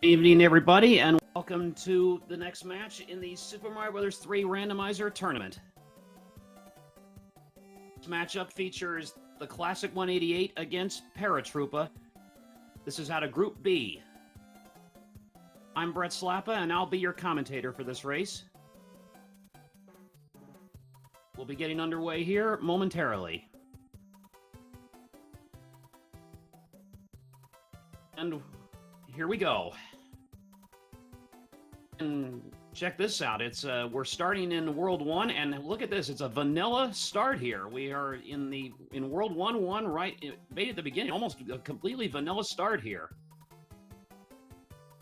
Good evening, everybody, and welcome to the next match in the Super Mario Bros. 3 Randomizer Tournament. This matchup features TheClassicOne88 against Paratroopa. This is out of Group B. I'm Brett Slappa, and I'll be your commentator for this race. We'll be getting underway here momentarily. And here we go. And check this out. It's we're starting in World 1, and look at this. It's a vanilla start here. We are in World 1 right at the beginning, almost a completely vanilla start here.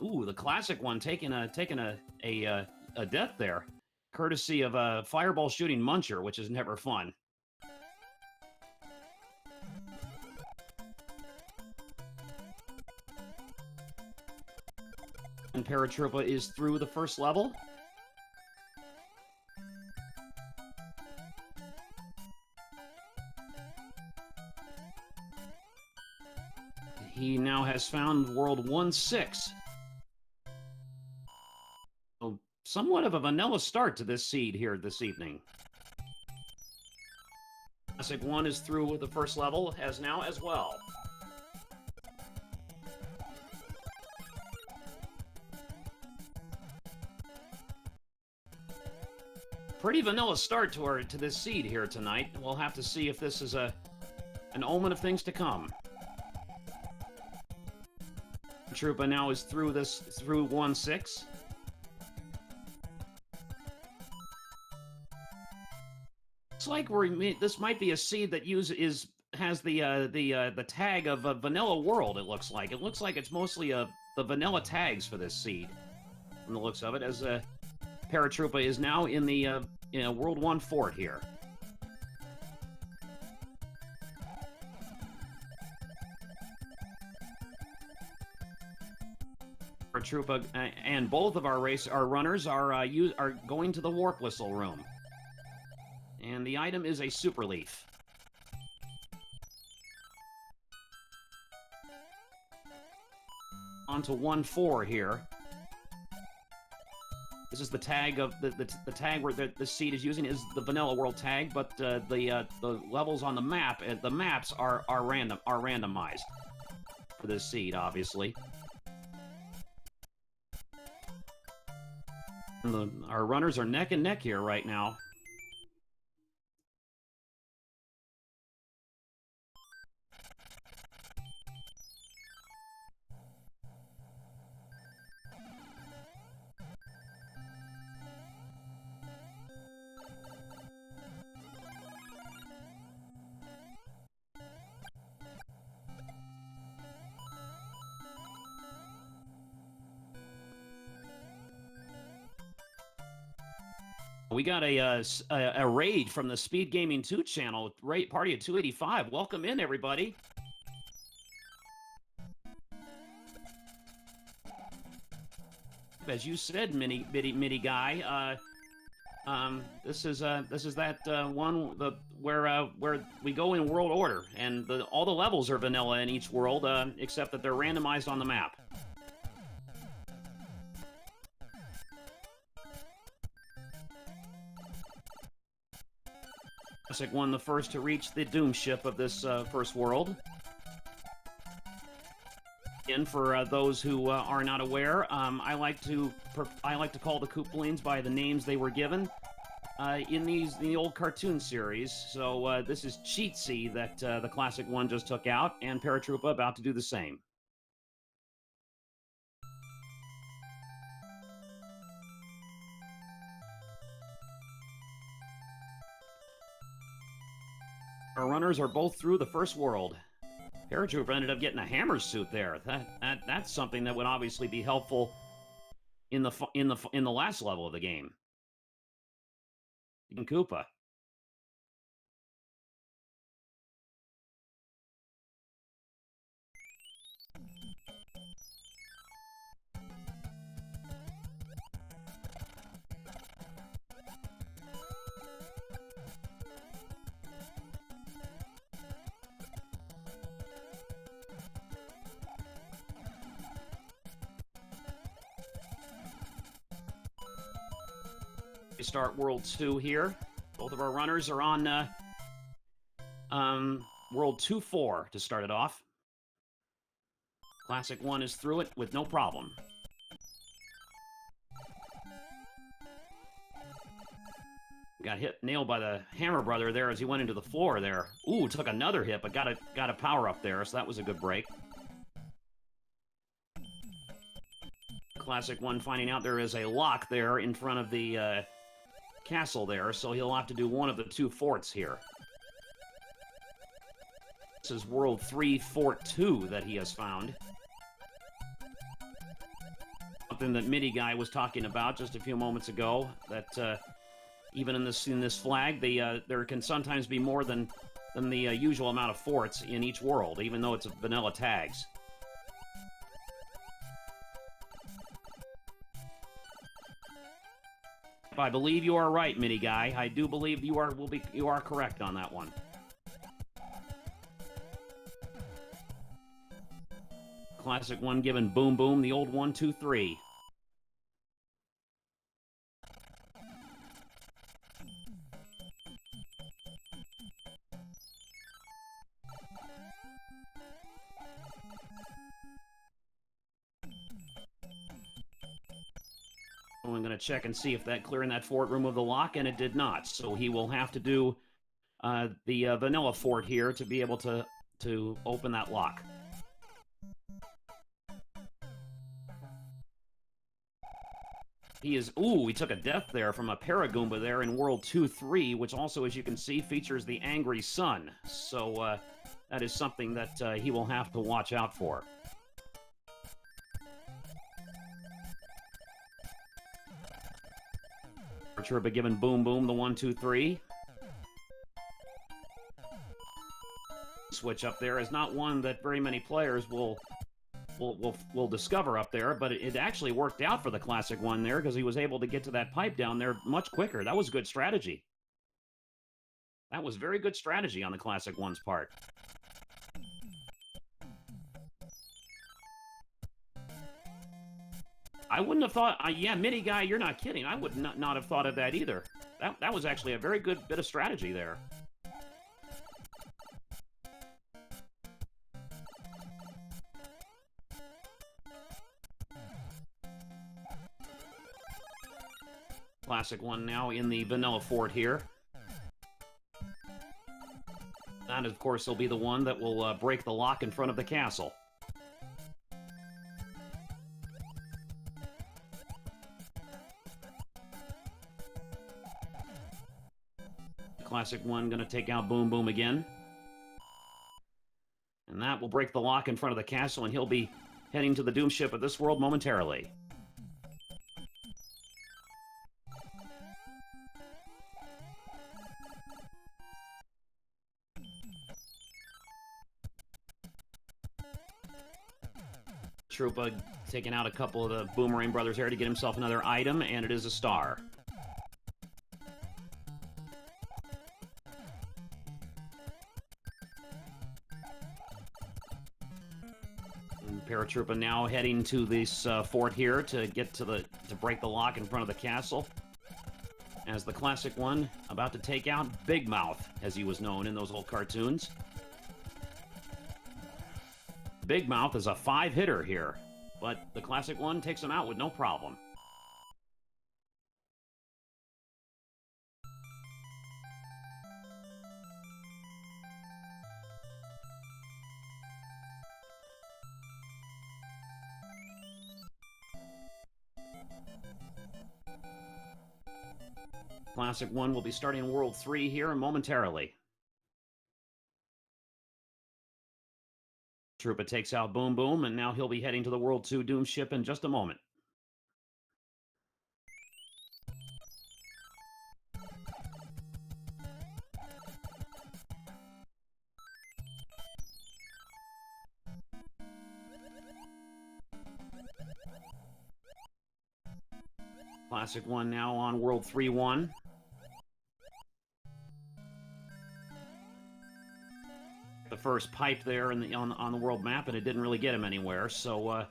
Ooh, the classic one taking a death there, courtesy of a fireball shooting muncher, which is never fun. And Paratroopa is through the first level. He now has found World 1-6. So somewhat of a vanilla start to this seed here this evening. Classic 1 is through the first level as well. Pretty vanilla start to this seed here tonight. We'll have to see if this is an omen of things to come. Troopa now is through 1-6. Looks like this might be a seed that has the tag of a vanilla world. It looks like it's mostly the vanilla tags for this seed, from the looks of it, as Paratroopa is now in the World 1 fort here. Paratroopa and both of our runners are going to the warp whistle room, and the item is a super leaf. On to 1-4 here. This is the tag of the tag where the seed is using is the vanilla world tag, but the levels on the map, the maps are randomized for this seed, obviously. And our runners are neck and neck here right now. We got a raid from the SpeedGaming 2 channel, party of 285. Welcome in, everybody. As you said, mini guy, this is that one where we go in world order, and all the levels are vanilla in each world, except that they're randomized on the map. Classic 1 the first to reach the Doom ship of this first world. And for those who are not aware, I like to call the Koopalings by the names they were given in the old cartoon series. So this is Cheatsy that the Classic 1 just took out, and Paratroopa about to do the same. Our runners are both through the first world. Paratroopa ended up getting a hammer suit there. That's something that would obviously be helpful in the last level of the game. In Koopa. We start World 2 here. Both of our runners are on World 2-4 to start it off. Classic 1 is through it with no problem. Got nailed by the Hammer Brother there as he went into the floor there. Ooh, took another hit, but got a power up there, so that was a good break. Classic 1 finding out there is a lock there in front of the castle there, so he'll have to do one of the 2 forts here. This is World 3, Fort 2 that he has found. Something that Mini Guy was talking about just a few moments ago, that even in this flag, there can sometimes be more than the usual amount of forts in each world, even though it's vanilla tags. I believe you are right, Mini Guy. I do believe you are correct on that one. Classic 1 given Boom Boom the old 1, 2, 3. I'm going to check and see if that clearing that fort removed the lock, and it did not. So he will have to do the vanilla fort here to be able to open that lock. He took a death there from a Paragoomba there in World 2-3, which also, as you can see, features the Angry Sun. So that is something that he will have to watch out for. Paratroopa giving Boom Boom the 1, 2, 3. Switch up there is not one that very many players will discover up there, but it actually worked out for the Classic 1 there because he was able to get to that pipe down there much quicker. That was good strategy. That was very good strategy on the Classic 1's part. I wouldn't have thought, yeah, Mini Guy, you're not kidding. I would not have thought of that either. That was actually a very good bit of strategy there. Classic 1 now in the vanilla fort here. That, of course, will be the one that will break the lock in front of the castle. Classic 1 going to take out Boom Boom again. And that will break the lock in front of the castle, and he'll be heading to the Doom ship of this world momentarily. Troopa taking out a couple of the Boomerang Brothers here to get himself another item, and it is a star. Paratroopa now heading to this fort here to get to break the lock in front of the castle. As the Classic 1 about to take out Big Mouth, as he was known in those old cartoons. Big Mouth is a 5-hitter here, but the Classic 1 takes him out with no problem. Classic 1 will be starting World 3 here momentarily. Troopa takes out Boom Boom, and now he'll be heading to the World 2 Doom ship in just a moment. Classic 1 now on World 3-1. The first pipe there on the world map, and it didn't really get him anywhere. So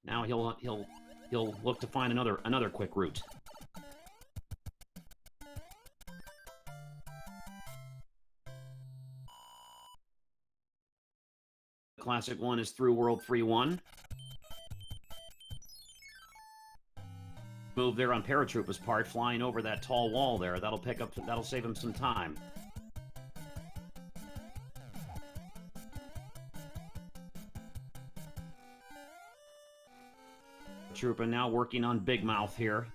now he'll look to find another quick route. Classic 1 is through World 3-1. Move there on Paratroopa's part, flying over that tall wall there. That'll save him some time. Troopa now working on Big Mouth here.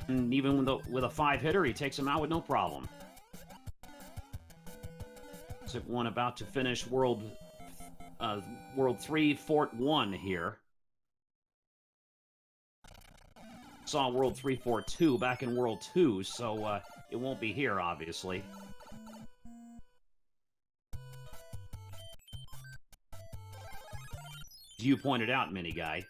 And even with a 5-hitter, he takes him out with no problem. Classic 1 about to finish World 3, Fort 1 here. Saw World 3, Fort 2 back in World 2, so it won't be here, obviously. As you pointed out, Mini Guy.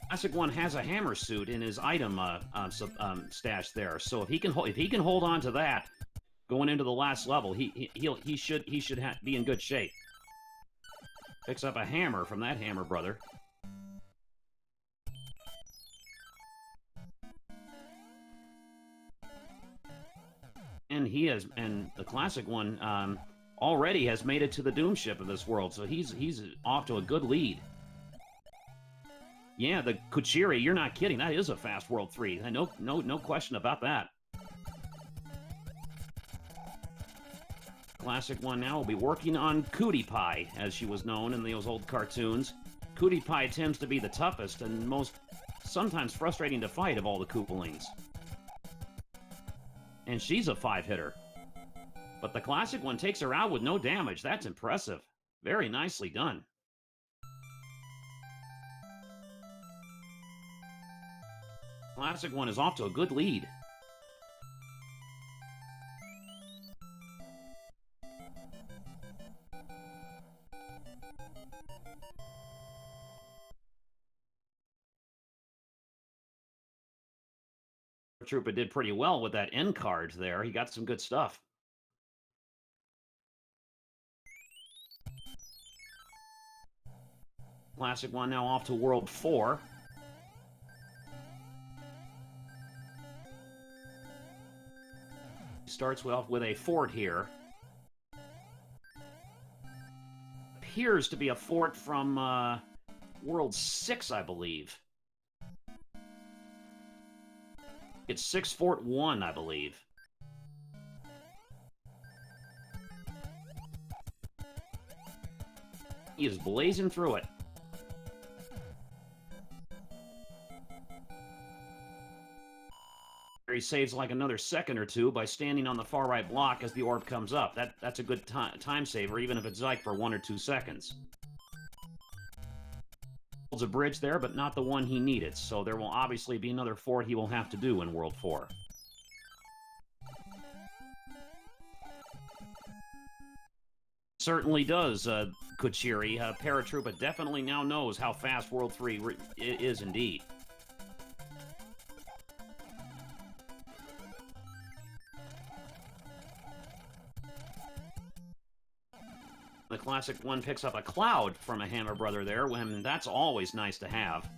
Classic 1 has a hammer suit in his item stash there, so if he can hold on to that going into the last level, he should be in good shape. Picks up a hammer from that hammer brother. And the Classic 1 already has made it to the Doom ship of this world, so he's off to a good lead. Yeah, the Kuchiri, you're not kidding. That is a fast World 3. No question about that. Classic 1 now will be working on Cootie Pie, as she was known in those old cartoons. Cootie Pie tends to be the toughest and most sometimes frustrating to fight of all the Koopalings. And she's a 5-hitter. But the Classic 1 takes her out with no damage. That's impressive. Very nicely done. Classic 1 is off to a good lead. Troopa did pretty well with that end card there. He got some good stuff. Classic 1 now off to World 4. Starts off with a fort here. Appears to be a fort from World 6, I believe. It's 6 Fort 1, I believe. He is blazing through it. He saves like another second or two by standing on the far right block as the orb comes up. That's a good time saver, even if it's like for 1 or 2 seconds. Holds a bridge there, but not the one he needed, so there will obviously be another fort he will have to do in World 4. Certainly does, Kuchiri. Paratroopa definitely now knows how fast World 3 is indeed. The Classic 1 picks up a cloud from a hammer brother there, and that's always nice to have.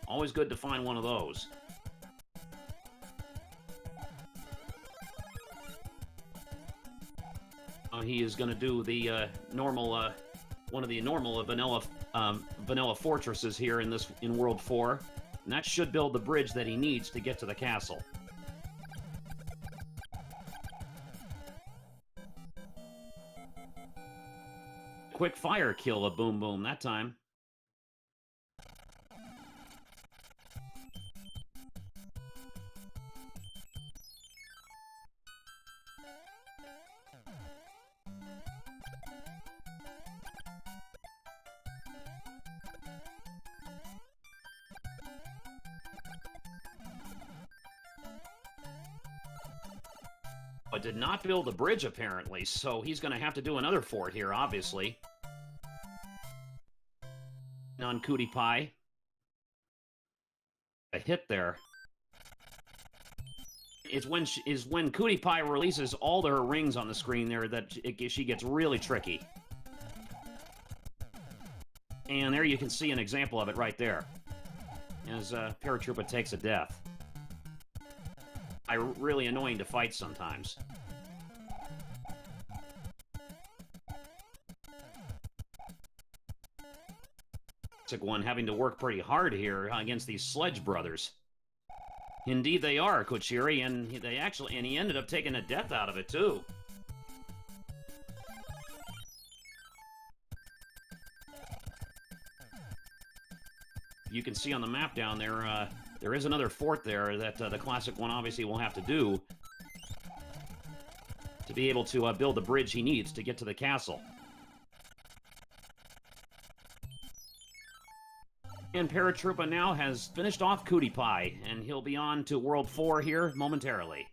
Always good to find one of those. He is going to do the normal, one of the normal vanilla fortresses here in World 4, and that should build the bridge that he needs to get to the castle. Quick fire kill of Boom Boom that time. But did not build a bridge apparently, so he's going to have to do another fort here, obviously. On Cootie Pie. A hit there. Is when Cootie Pie releases all her rings on the screen there that she gets really tricky. And there you can see an example of it right there. As Paratroopa takes a death. Really annoying to fight sometimes. Classic One having to work pretty hard here against these Sledge brothers. Indeed they are, Kochiri, and he ended up taking a death out of it, too. You can see on the map down there, there is another fort there that the Classic One obviously will have to do to be able to build the bridge he needs to get to the castle. And Paratroopa now has finished off Cootie Pie, and he'll be on to World 4 here momentarily.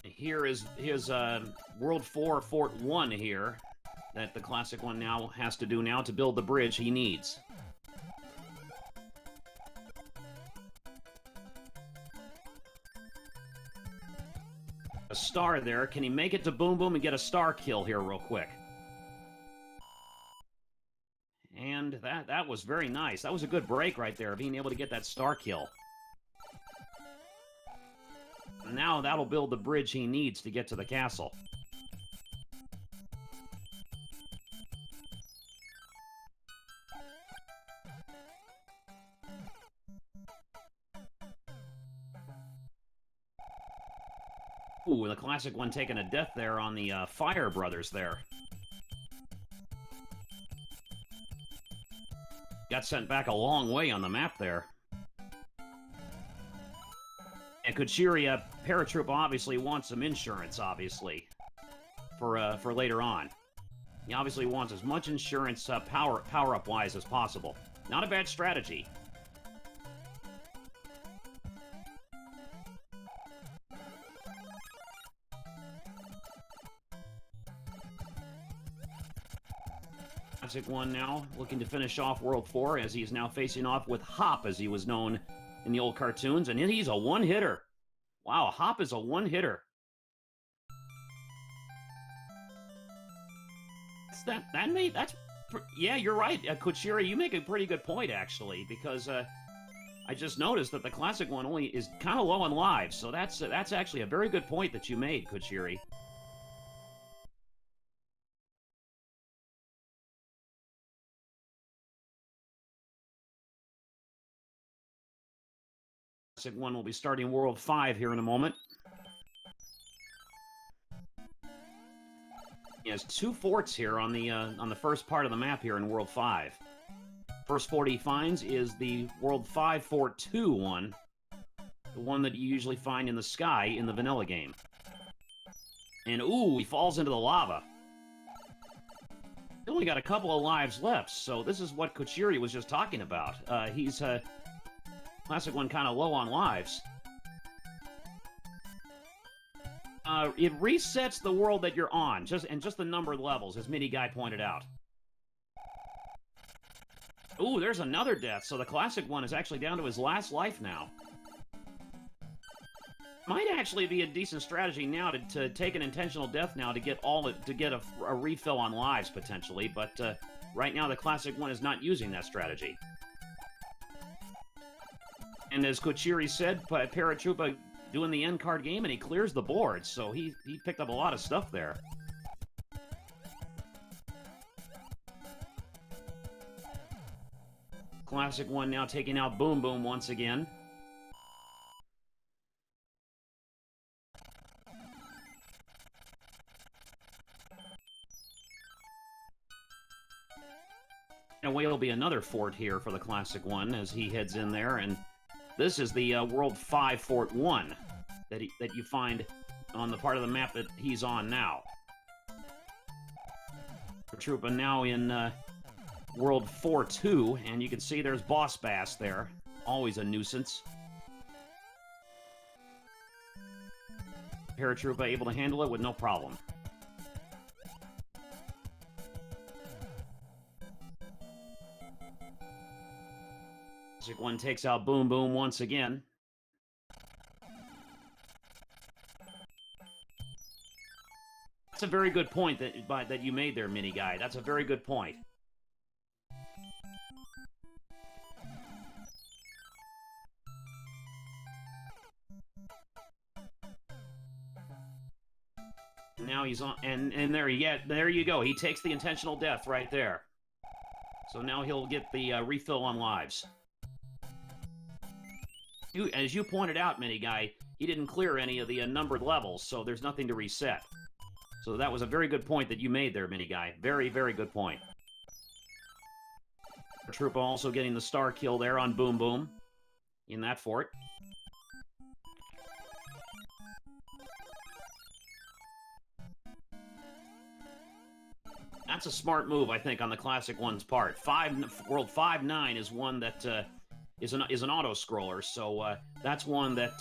Here is his World 4 Fort 1 here that the Classic One now has to do now to build the bridge he needs. A star there. Can he make it to Boom Boom and get a star kill here real quick? And that was very nice. That was a good break right there, being able to get that star kill. Now that'll build the bridge he needs to get to the castle. Ooh, the Classic One taking a death there on the Fire Brothers there. Got sent back a long way on the map there. And Kochiri, Paratroopa obviously wants some insurance, obviously, for later on. He obviously wants as much insurance power-up-wise as possible. Not a bad strategy. Classic One now looking to finish off World 4 as he's now facing off with Hop, as he was known in the old cartoons, and he's a one-hitter. Wow, Hop is a one-hitter. Yeah, you're right, Kochiri, you make a pretty good point, actually, because I just noticed that the Classic One only is kind of low on lives, so that's actually a very good point that you made, Kochiri. Classic One will be starting World 5 here in a moment. He has two forts here on the first part of the map here in World 5. First fort he finds is the World 5 Fort 2 one, the one that you usually find in the sky in the vanilla game. And ooh, he falls into the lava. He only got a couple of lives left, so this is what Kochiri was just talking about. He's Classic One kind of low on lives. It resets the world that you're on, just the number of levels, as Mini Guy pointed out. Ooh, there's another death, so the Classic One is actually down to his last life now. Might actually be a decent strategy now to take an intentional death now to get a refill on lives, potentially, but right now the Classic One is not using that strategy. And as Kochiri said, Paratroopa doing the end card game, and he clears the board, so he picked up a lot of stuff there. Classic One now taking out Boom Boom once again. And will be another fort here for the Classic One as he heads in there, and this is the World 5 Fort 1 that you find on the part of the map that he's on now. Troopa now in World 4-2, and you can see there's Boss Bass there. Always a nuisance. Paratroopa able to handle it with no problem. Classic One takes out Boom Boom once again. That's a very good point that you made there, Mini Guy. That's a very good point. Now he's on, and there you go. He takes the intentional death right there. So now he'll get the refill on lives. As you pointed out, Mini Guy, he didn't clear any of the numbered levels, so there's nothing to reset. So that was a very good point that you made there, Mini Guy. Very, very good point. Paratroopa also getting the star kill there on Boom Boom in that fort. That's a smart move, I think, on the Classic One's part. World 5-9 is one that is an auto-scroller, so that's one that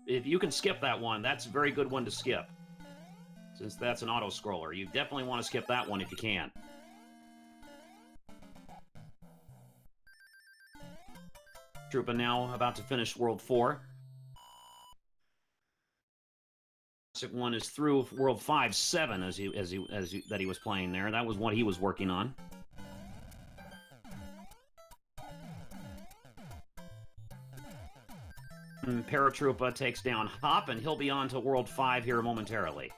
if you can skip that one, that's a very good one to skip. Since that's an auto-scroller, you definitely want to skip that one if you can. Troopa now about to finish World 4. Classic One is through World 5-7 that he was playing there. That was what he was working on. And Paratroopa takes down Hop, and he'll be on to World 5 here momentarily.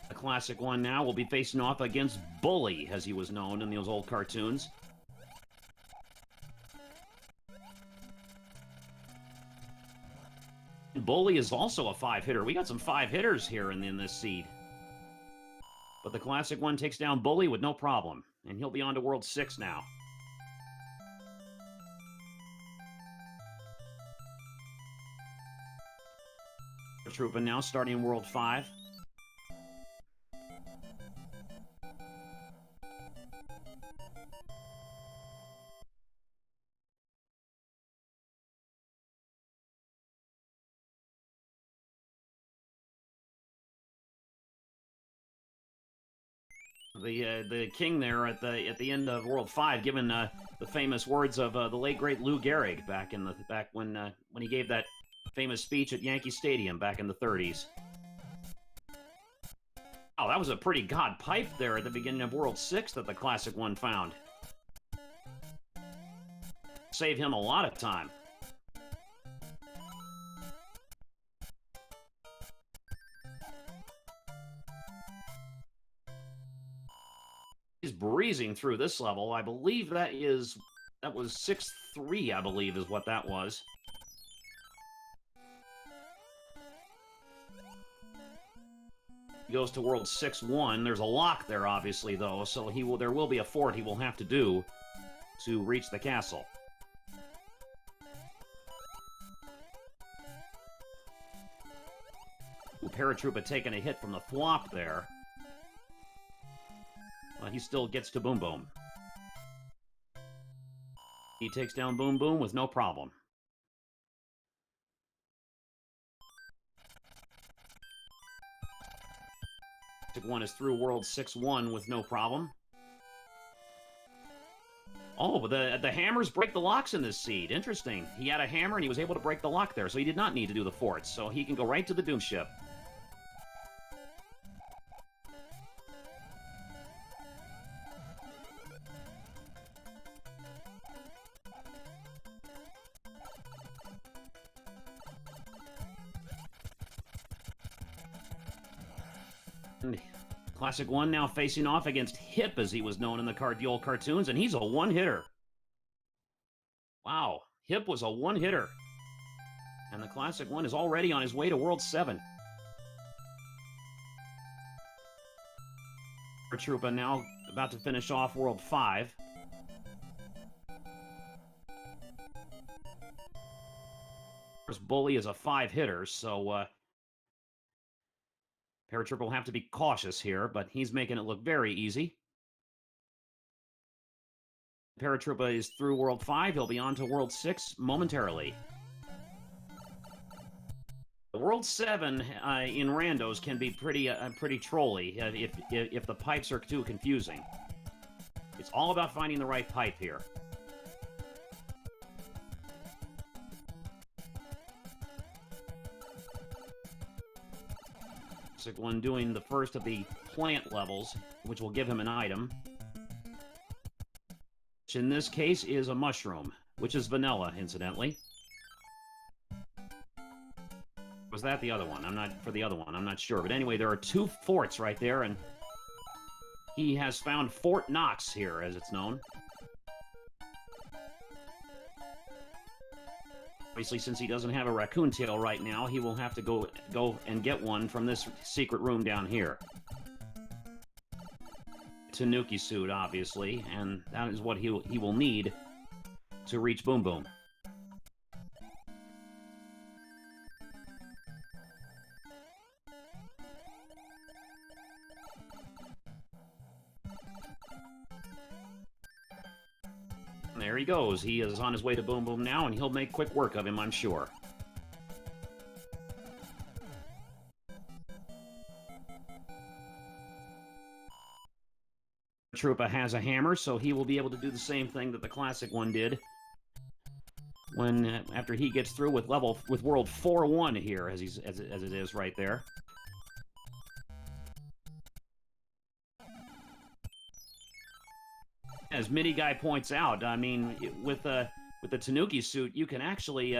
The Classic One now will be facing off against Bully, as he was known in those old cartoons. Bully is also a 5-hitter. We got some 5-hitters here in this seed. But the Classic One takes down Bully with no problem. And he'll be on to World 6 now. Paratroopa now starting World 5. The king there at the end of World 5, given the famous words of the late great Lou Gehrig back when he gave that famous speech at Yankee Stadium back in the 30s. Oh, that was a pretty god pipe there at the beginning of World 6 that the Classic One found. Saved him a lot of time. He's breezing through this level. I believe that was 6-3, I believe, is what that was. He goes to World 6-1. There's a lock there, obviously, though, so there will be a fort he will have to do to reach the castle. Ooh, Paratroopa taking a hit from the thwop there. But he still gets to Boom Boom. He takes down Boom Boom with no problem. One is through World 6-1 with no problem. Oh, but the hammers break the locks in this seed. Interesting. He had a hammer and he was able to break the lock there, so he did not need to do the forts. So he can go right to the Doom Ship. Classic One now facing off against Hip, as he was known in the old cartoons, and he's a one-hitter. Wow, Hip was a one-hitter. And the Classic One is already on his way to World 7. Paratroopa now about to finish off World 5. Of course, Bully is a 5-hitter, so Paratroopa will have to be cautious here, but he's making it look very easy. Paratroopa is through World 5. He'll be on to World 6 momentarily. The World 7 in randos can be pretty trolly if the pipes are too confusing. It's all about finding the right pipe here. One doing the first of the plant levels, which will give him an item, which in this case is a mushroom, which is vanilla, incidentally. Was that the other one? I'm not sure. But anyway, there are 2 forts right there, and he has found Fort Knox here, as it's known. Obviously, since he doesn't have a raccoon tail right now, he will have to go and get one from this secret room down here. Tanuki suit, obviously, and that is what he will need to reach Boom Boom. There he goes. He is on his way to Boom Boom now, and he'll make quick work of him, I'm sure. Troopa has a hammer, so he will be able to do the same thing that the Classic One did when after he gets through with World 4-1 here, as it is right there. As Mini Guy points out, I mean, with the Tanuki suit, you can actually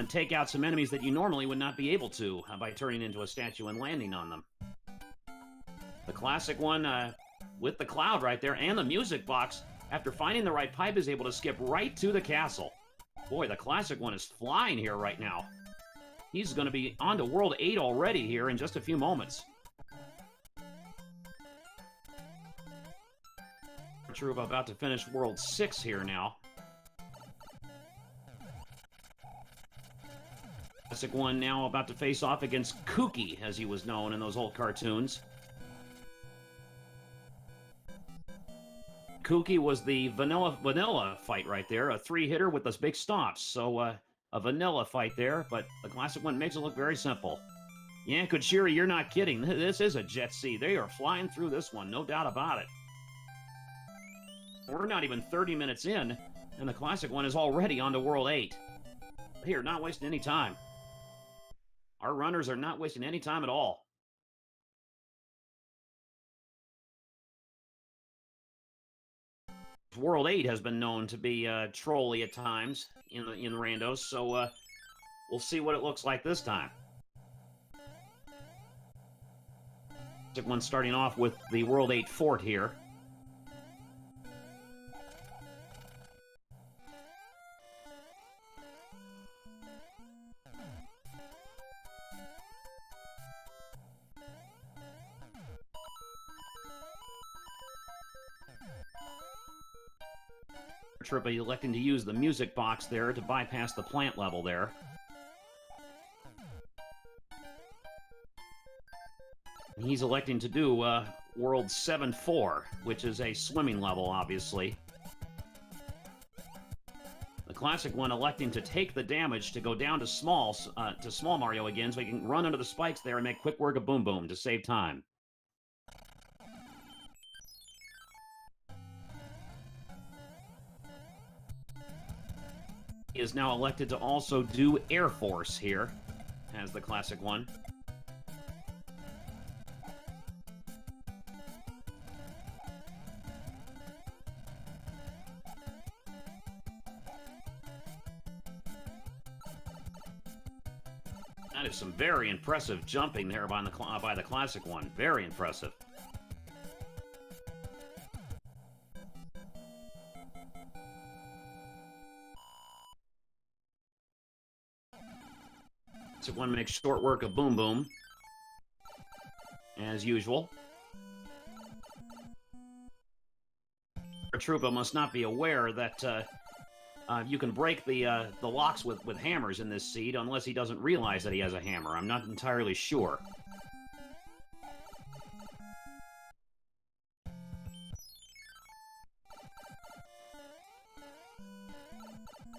take out some enemies that you normally would not be able to by turning into a statue and landing on them. The Classic One, with the cloud right there and the music box, after finding the right pipe, is able to skip right to the castle. Boy, the Classic One is flying here right now. He's going to be on to World 8 already here in just a few moments. Paratroopa about to finish World 6 here now. Classic One now about to face off against Kooky, as he was known in those old cartoons. Kooky was the vanilla fight right there, a 3-hitter with those big stops. So a vanilla fight there, but the Classic One makes it look very simple. Yeah, Kuchiri, you're not kidding. This is a Jet C. They are flying through this one, no doubt about it. We're not even 30 minutes in, and the Classic One is already on to World 8. They are not wasting any time. Our runners are not wasting any time at all. World 8 has been known to be trolly at times in randos, so we'll see what it looks like this time. Classic One starting off with the World 8 fort here. Troopa electing to use the music box there to bypass the plant level there. He's electing to do World 7-4, which is a swimming level, obviously. The Classic One electing to take the damage to go down to small Mario again, so he can run under the spikes there and make quick work of Boom Boom to save time. He is now elected to also do Air Force here, as the Classic One. That is some very impressive jumping there by the Classic One. Very impressive. Classic One makes short work of Boom Boom, as usual. Paratroopa must not be aware that you can break the locks with hammers in this seed unless he doesn't realize that he has a hammer. I'm not entirely sure.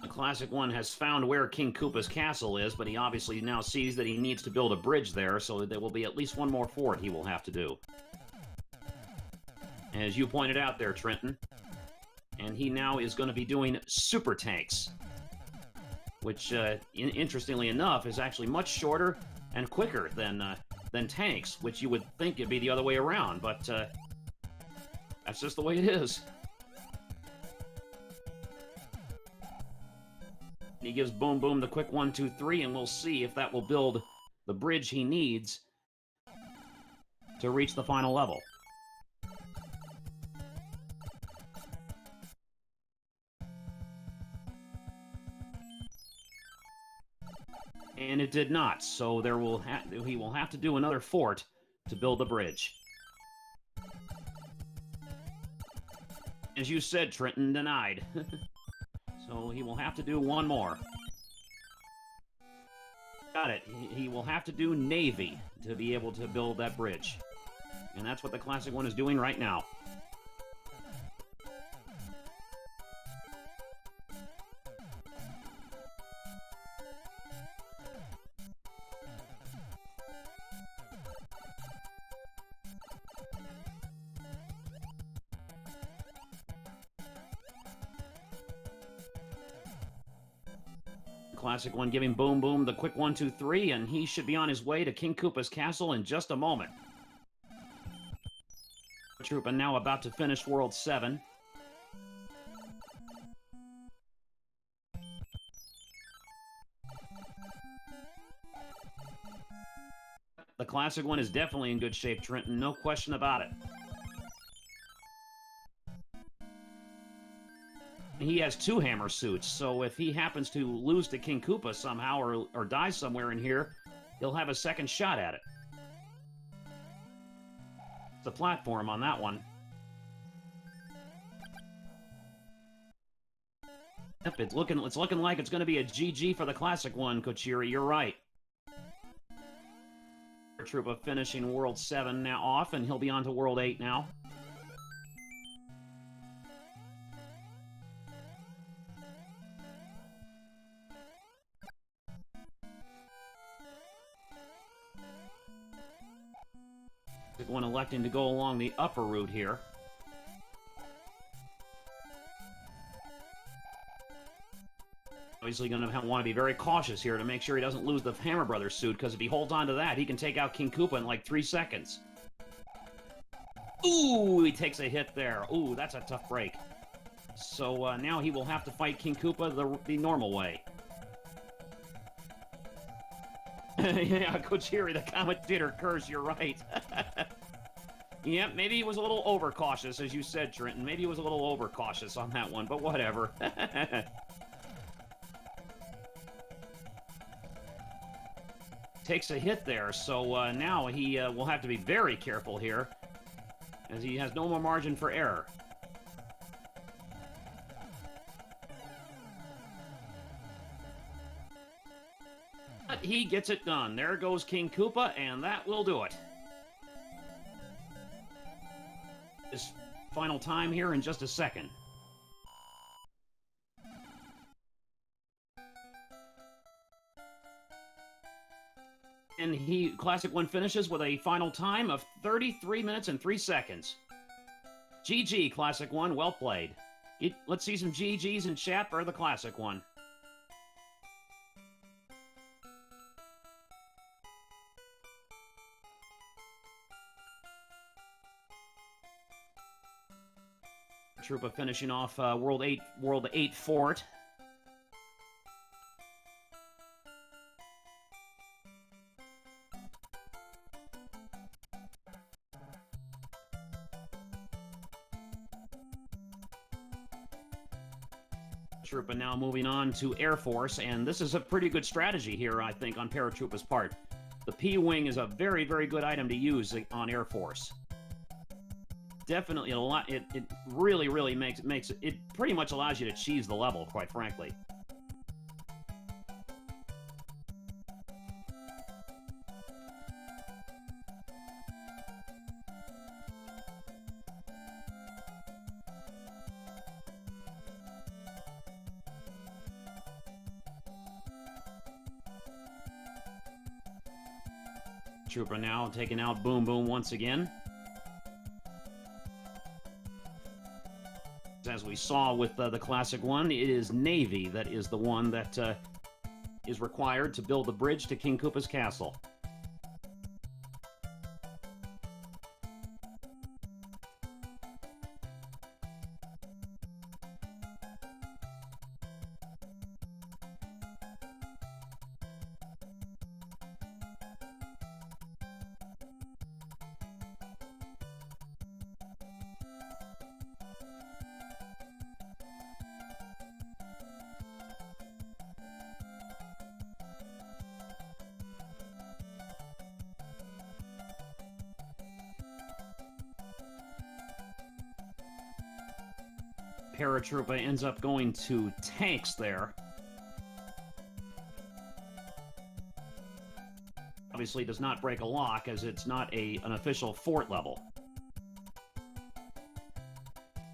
Classic One has found where King Koopa's castle is, but he obviously now sees that he needs to build a bridge there, so there will be at least one more fort he will have to do. As you pointed out there, Trenton. And he now is going to be doing super tanks, which, interestingly enough, is actually much shorter and quicker than tanks, which you would think it'd be the other way around, but that's just the way it is. He gives Boom Boom the quick 1, 2, 3, and we'll see if that will build the bridge he needs to reach the final level. And it did not, so he will have to do another fort to build the bridge. As you said, Trenton, denied. So he will have to do one more. Got it. He will have to do Navy to be able to build that bridge. And that's what the Classic One is doing right now. Classic One giving Boom Boom the quick 1, 2, 3, and he should be on his way to King Koopa's castle in just a moment. Paratroopa now about to finish World 7. The Classic One is definitely in good shape, Trenton, no question about it. He has 2 hammer suits, so if he happens to lose to King Koopa somehow or die somewhere in here, he'll have a second shot at it. It's a platform on that one. Yep, it's looking like it's going to be a GG for the Classic One, Kochiri, you're right. Paratroopa finishing World 7 now off, and he'll be on to World 8 now. One electing to go along the upper route here. Obviously going to want to be very cautious here to make sure he doesn't lose the Hammer Brothers suit, because if he holds on to that, he can take out King Koopa in like 3 seconds. Ooh, he takes a hit there. Ooh, that's a tough break. So now he will have to fight King Koopa the normal way. Yeah, Kochiri, the commentator curse, you're right. Yeah, maybe he was a little overcautious, as you said, Trenton. Maybe he was a little overcautious on that one, but whatever. Takes a hit there, so now he will have to be very careful here, as he has no more margin for error. But he gets it done. There goes King Koopa, and that will do it. His final time here in just a second. And Classic One finishes with a final time of 33 minutes and 3 seconds. GG, Classic One, well played. Let's see some GGs in chat for the Classic One. Troopa finishing off World 8 fort. Troopa now moving on to Air Force, and this is a pretty good strategy here, I think, on Paratroopa's part. The P-Wing is a very, very good item to use on Air Force. Definitely it really, really makes it pretty much allows you to cheese the level, quite frankly. Troopa now taking out Boom Boom once again. As we saw with the Classic One, it is Navy that is the one that is required to build the bridge to King Koopa's castle. Paratroopa ends up going to tanks there. Obviously does not break a lock, as it's not an official fort level.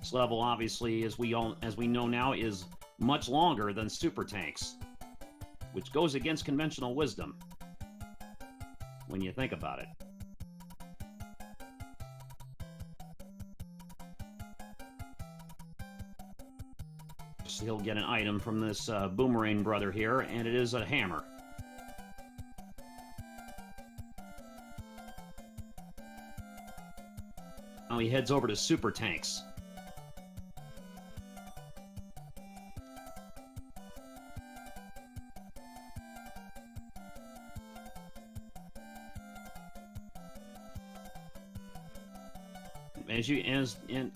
This level, obviously, as we know now, is much longer than super tanks, which goes against conventional wisdom when you think about it. So he'll get an item from this Boomerang brother here, and it is a hammer. Now he heads over to super tanks.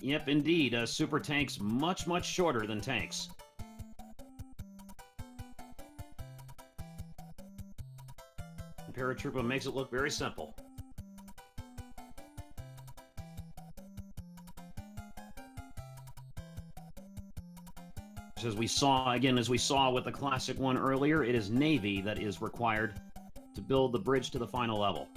Yep, indeed, super tanks much shorter than tanks. Paratroopa makes it look very simple. As we saw with the Classic one earlier, it is Navy that is required to build the bridge to the final level.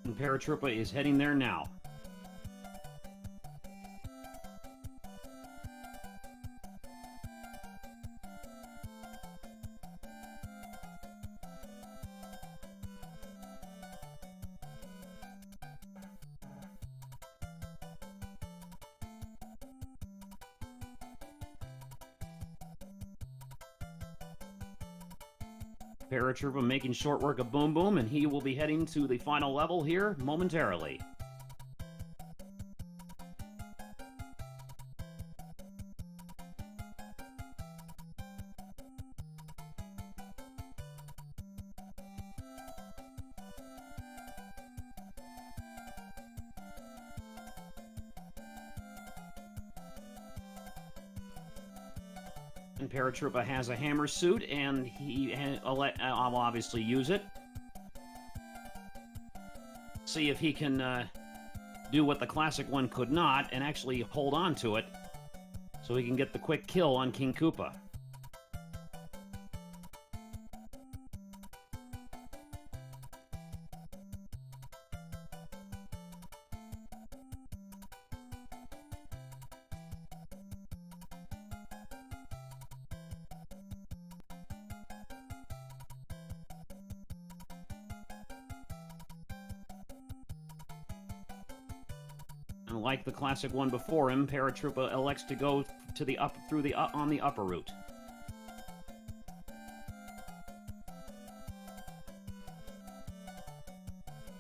And Paratroopa is heading there now. Paratroopa making short work of Boom Boom, and he will be heading to the final level here momentarily. And Paratroopa has a hammer suit, and I'll obviously use it. See if he can do what the Classic one could not, and actually hold on to it, so he can get the quick kill on King Koopa. Like the Classic one before him, Paratroopa elects to go to the on the upper route.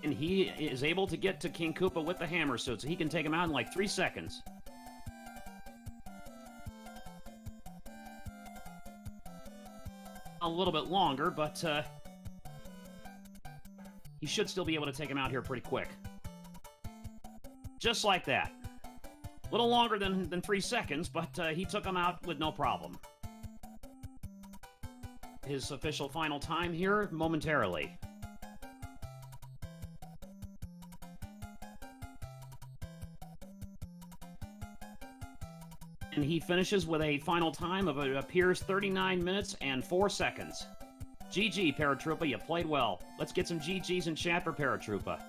And he is able to get to King Koopa with the hammer suit, so he can take him out in like 3 seconds. A little bit longer, but he should still be able to take him out here pretty quick. Just like that. A little longer than 3 seconds, but he took him out with no problem. His official final time here momentarily. And he finishes with a final time of, it appears, 39 minutes and 4 seconds. GG, Paratroopa, you played well. Let's get some GGs in chat for Paratroopa.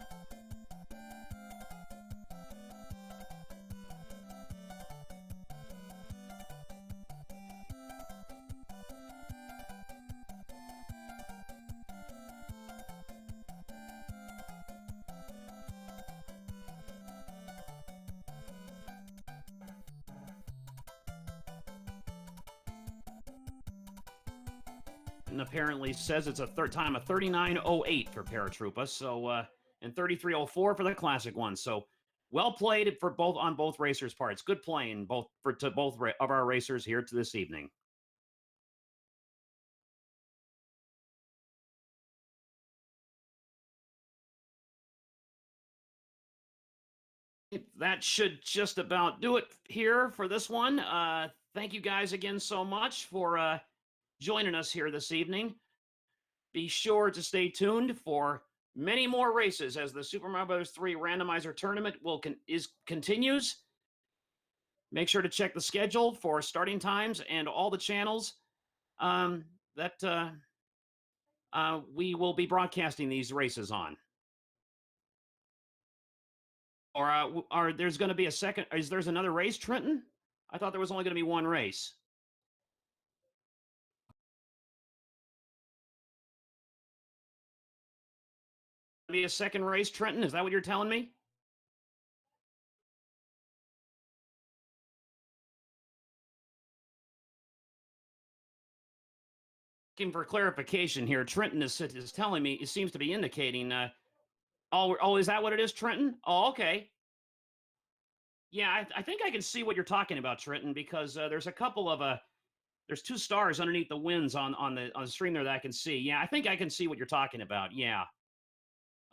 And apparently says it's a time of 39:08 for Paratroopa, so and 33:04 for the Classic one. So well played for on both racers' parts. Good playing to both of our racers here to this evening. That should just about do it here for this one. Thank you guys again so much for joining us here this evening. Be sure to stay tuned for many more races as the Super Mario Bros. 3 Randomizer Tournament continues. Make sure to check the schedule for starting times and all the channels that we will be broadcasting these races on. Or there's going to be a second. There's another race, Trenton? I thought there was only going to be one race. Be a second race, Trenton? Is that what you're telling me? Looking for clarification here. Trenton is telling me, it seems to be indicating. Oh, is that what it is, Trenton? Oh, okay. Yeah, I think I can see what you're talking about, Trenton, because there's a couple of there's 2 stars underneath the winds on the stream there that I can see. Yeah, I think I can see what you're talking about. Yeah.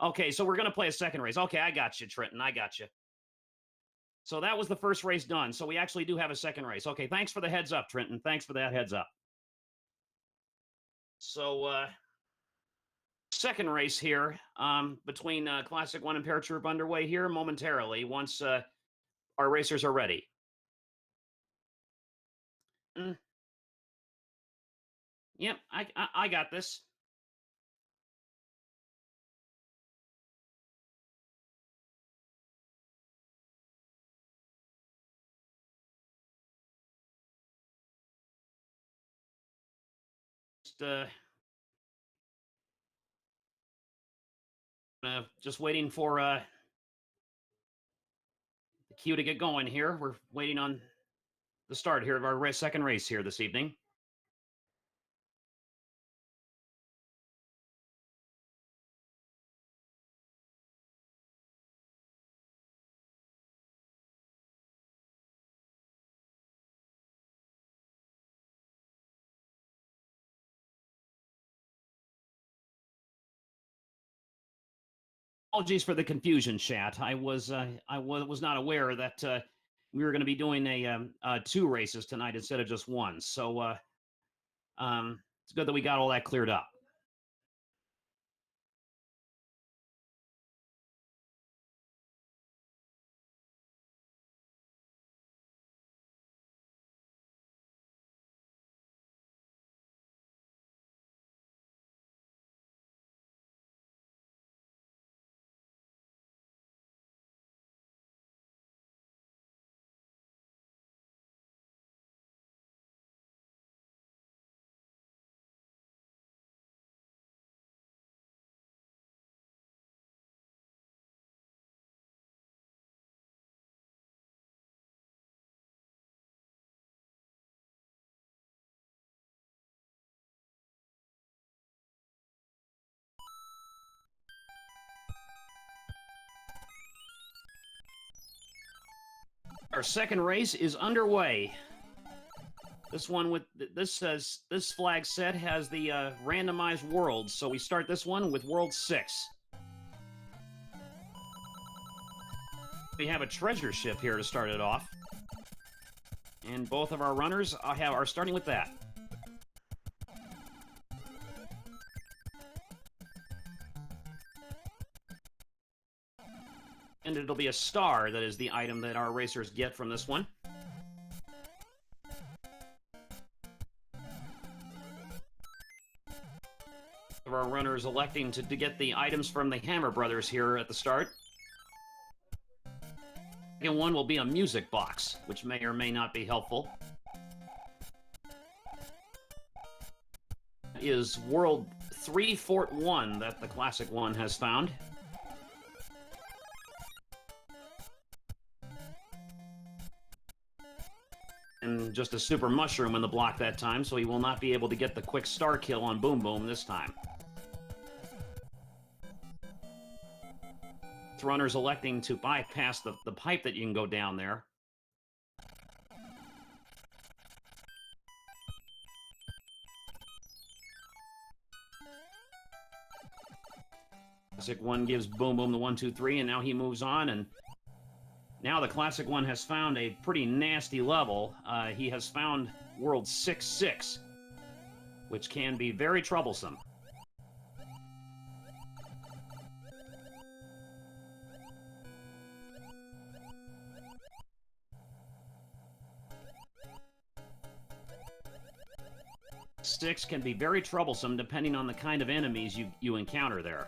Okay, so we're gonna play a second race. Okay, I got you, Trenton. I got you. So that was the first race done. So we actually do have a second race. Okay, thanks for the heads up, Trenton. Thanks for that heads up. So second race here between Classic One and Paratroopa underway here momentarily once our racers are ready. Yep, I got this. Just waiting for the queue to get going here. We're waiting on the start here of our second race here this evening. Apologies for the confusion, chat. I was not aware that we were going to be doing a 2 races tonight instead of just 1. So it's good that we got all that cleared up. Our second race is underway. This one with this flag set has the randomized worlds, so we start this one with World 6. We have a treasure ship here to start it off, and both of our runners are starting with that. And it'll be a star that is the item that our racers get from this one. Our runners electing to get the items from the Hammer Brothers here at the start. Second one will be a music box, which may or may not be helpful. Is World 3 Fort 1 that the Classic One has found. And just a super mushroom in the block that time, so he will not be able to get the quick star kill on Boom Boom this time. Runners electing to bypass the pipe that you can go down there. Classic One gives Boom Boom the 1, 2, 3, and now he moves on, and now the Classic One has found a pretty nasty level. He has found World 6-6, which can be very troublesome. 6 can be very troublesome depending on the kind of enemies you encounter there.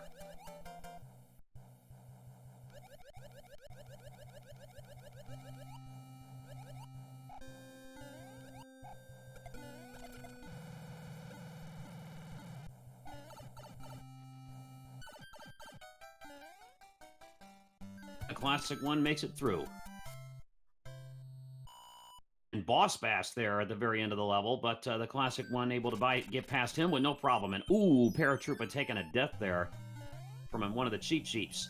The Classic One makes it through. And Boss Bass there at the very end of the level, but the Classic One able to get past him with no problem. And ooh, Paratroopa taking a death there from one of the Cheep Cheeps.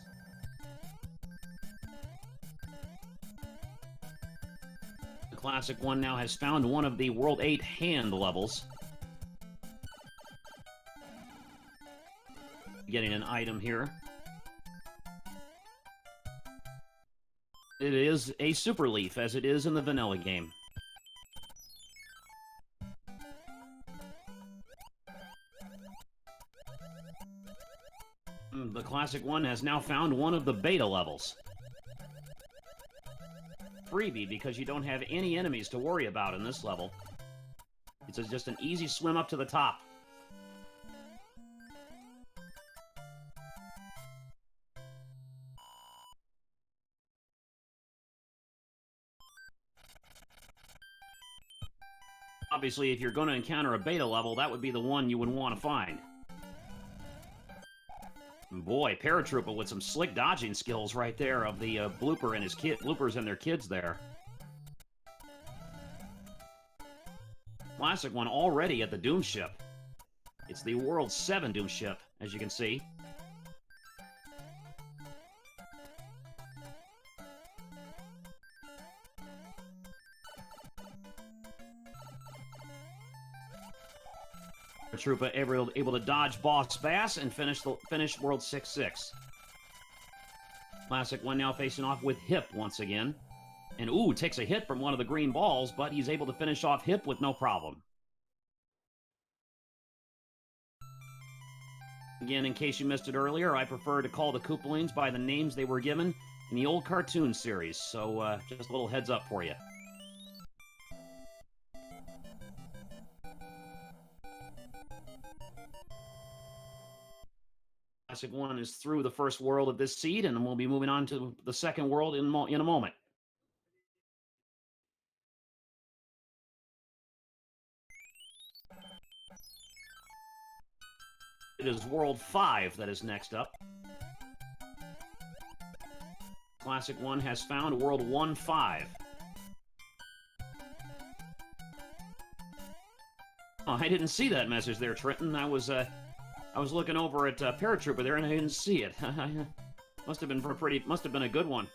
The Classic One now has found one of the World 8 hand levels. Getting an item here. It is a Super Leaf, as it is in the vanilla game. The Classic One has now found one of the beta levels. Freebie, because you don't have any enemies to worry about in this level. It's just an easy swim up to the top. Obviously, if you're going to encounter a beta level, that would be the one you would want to find. Boy, Paratroopa with some slick dodging skills right there of the Blooper and his Bloopers and their kids there. Classic One already at the Doom Ship. It's the World 7 Doom Ship, as you can see. Troopa able to dodge Boss Bass and finish World 6-6. Classic One now facing off with Hip once again. And ooh, takes a hit from one of the green balls, but he's able to finish off Hip with no problem. Again, in case you missed it earlier, I prefer to call the Koopalings by the names they were given in the old cartoon series, so just a little heads up for you. Classic One is through the first world of this seed, and we'll be moving on to the second world in a moment. It is World 5 that is next up. Classic One has found World 1-5. Oh, I didn't see that message there, Trenton. I was looking over at Paratroopa there, and I didn't see it. Must have been a good one.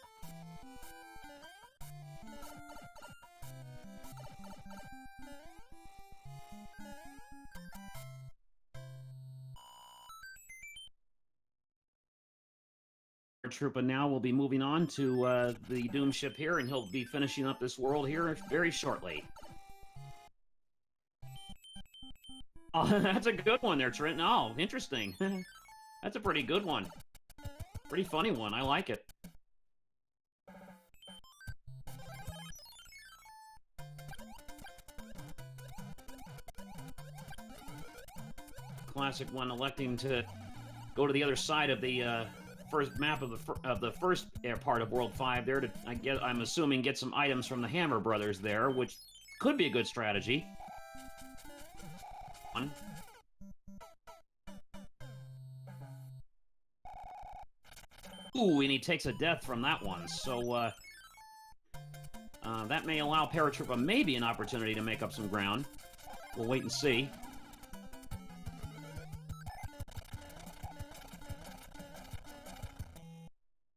Paratroopa now will be moving on to the Doom Ship here, and he'll be finishing up this world here very shortly. Oh, that's a good one there, Trent. Oh, interesting. That's a pretty good one. Pretty funny one. I like it. Classic One electing to go to the other side of the first map of the first part of World 5 there to, I'm assuming, get some items from the Hammer Brothers there, which could be a good strategy. Ooh, and he takes a death from that one, so that may allow Paratroopa maybe an opportunity to make up some ground. We'll wait and see.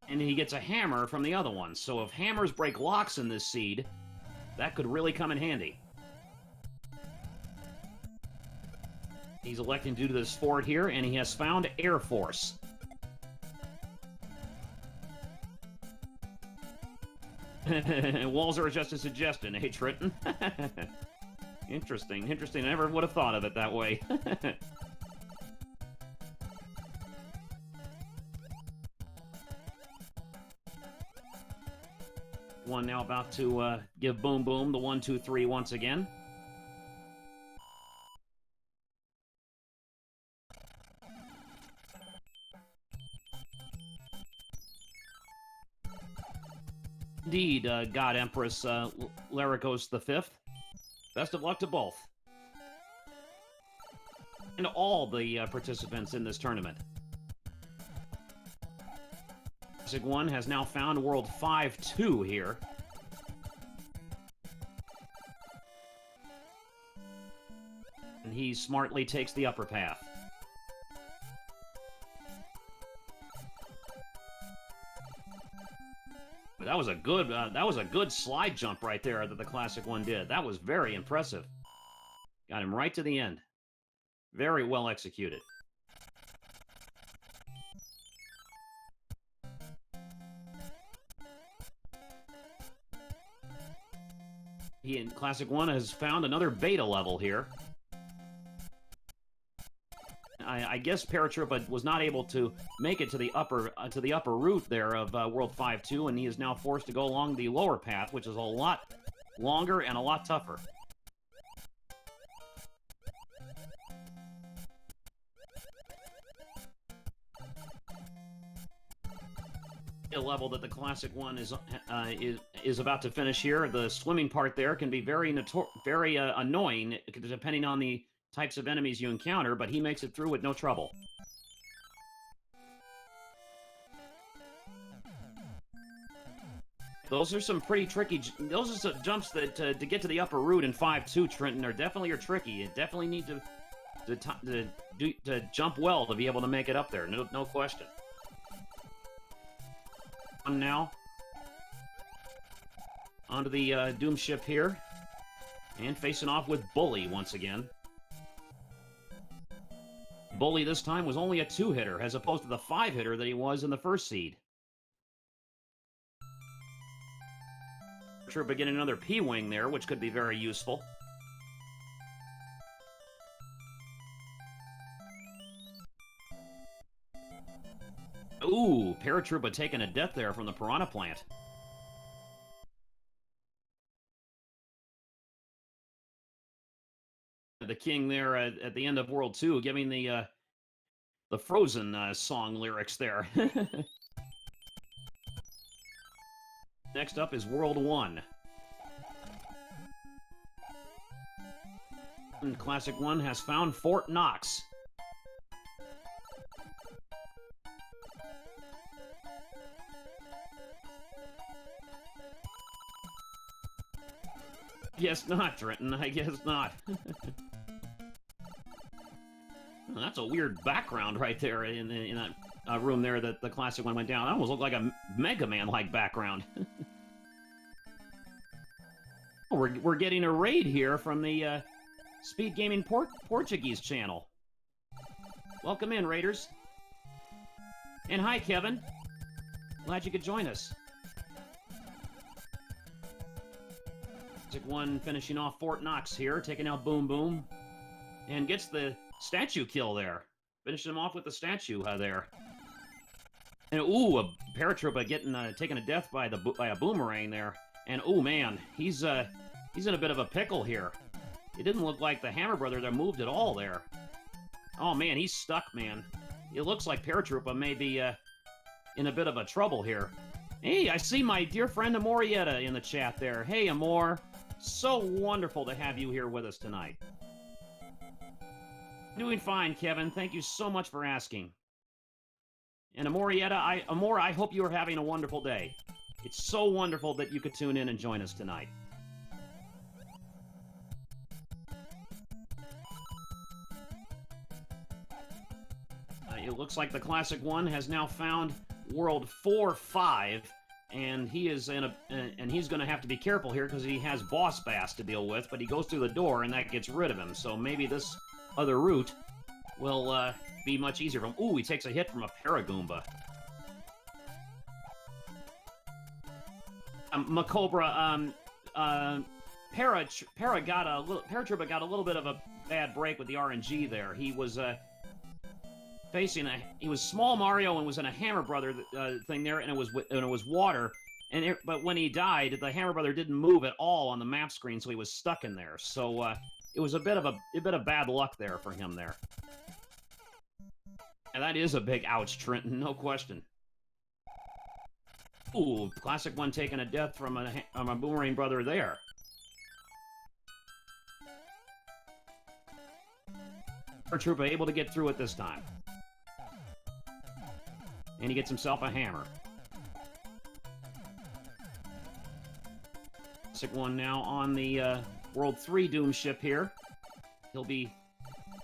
And he gets a hammer from the other one, so if hammers break locks in this seed, that could really come in handy. He's electing to do this forward here, and he has found Air Force. Walls are just a suggestion, eh, Trenton? Interesting, interesting. I never would have thought of it that way. One now about to give Boom Boom the 1-2-3 once again. Indeed, God Empress Laricos V. Best of luck to both. And all the participants in this tournament. Classic One has now found World 5-2 here. And he smartly takes the upper path. That was a good slide jump right there that the Classic One did. That was very impressive. Got him right to the end. Very well executed. He in Classic One has found another beta level here. I guess Paratroopa was not able to make it to the upper route there of World 5-2, and he is now forced to go along the lower path, which is a lot longer and a lot tougher. A level that the Classic One is about to finish here. The swimming part there can be very annoying, depending on the types of enemies you encounter, but he makes it through with no trouble. Those are some pretty tricky. Those are some jumps that to get to the upper route in 5-2, Trenton, are definitely tricky. You definitely need to jump well to be able to make it up there. No question. Now onto the Doom ship here, and facing off with Bully once again. Bully this time was only a 2-hitter, as opposed to the 5-hitter that he was in the first seed. Troopa getting another P-Wing there, which could be very useful. Ooh, Paratroopa taking a death there from the Piranha Plant. The King there at the end of World 2, giving the Frozen song lyrics there. Next up is World 1. And Classic One has found Fort Knox. Guess not, Trenton. I guess not. Well, that's a weird background right there in that room there that the Classic One went down. That almost looked like a Mega Man-like background. Oh, we're getting a raid here from the SpeedGaming Portuguese channel. Welcome in, raiders. And hi, Kevin. Glad you could join us. Classic One finishing off Fort Knox here, taking out Boom Boom, and gets the statue kill there. Finishing him off with the statue there. And ooh, a Paratroopa getting taking a death by a boomerang there. And oh man, he's in a bit of a pickle here. It didn't look like the Hammer Brother that moved at all there. Oh man, he's stuck, man. It looks like Paratroopa may be in a bit of a trouble here. Hey, I see my dear friend Amorietta in the chat there. Hey, Amor. So wonderful to have you here with us tonight. Doing fine, Kevin. Thank you so much for asking. And Amorietta, Amor, I hope you are having a wonderful day. It's so wonderful that you could tune in and join us tonight. It looks like the Classic One has now found World 4-5, and he is and he's going to have to be careful here because he has Boss Bass to deal with. But he goes through the door, and that gets rid of him. So maybe this other route will be much easier for him. Ooh, he takes a hit from a Paragoomba. Macobra, Paratroopa got a little bit of a bad break with the RNG there. He was he was Small Mario and was in a Hammer Brother thing there, and it was water. But when he died, the Hammer Brother didn't move at all on the map screen, so he was stuck in there. So it was a bit of bad luck there for him there. And that is a big ouch, Trenton, no question. Ooh, Classic One taking a death from a Boomerang brother there. Paratroopa able to get through it this time. And he gets himself a hammer. Classic One now on the World 3 Doom ship here. He'll be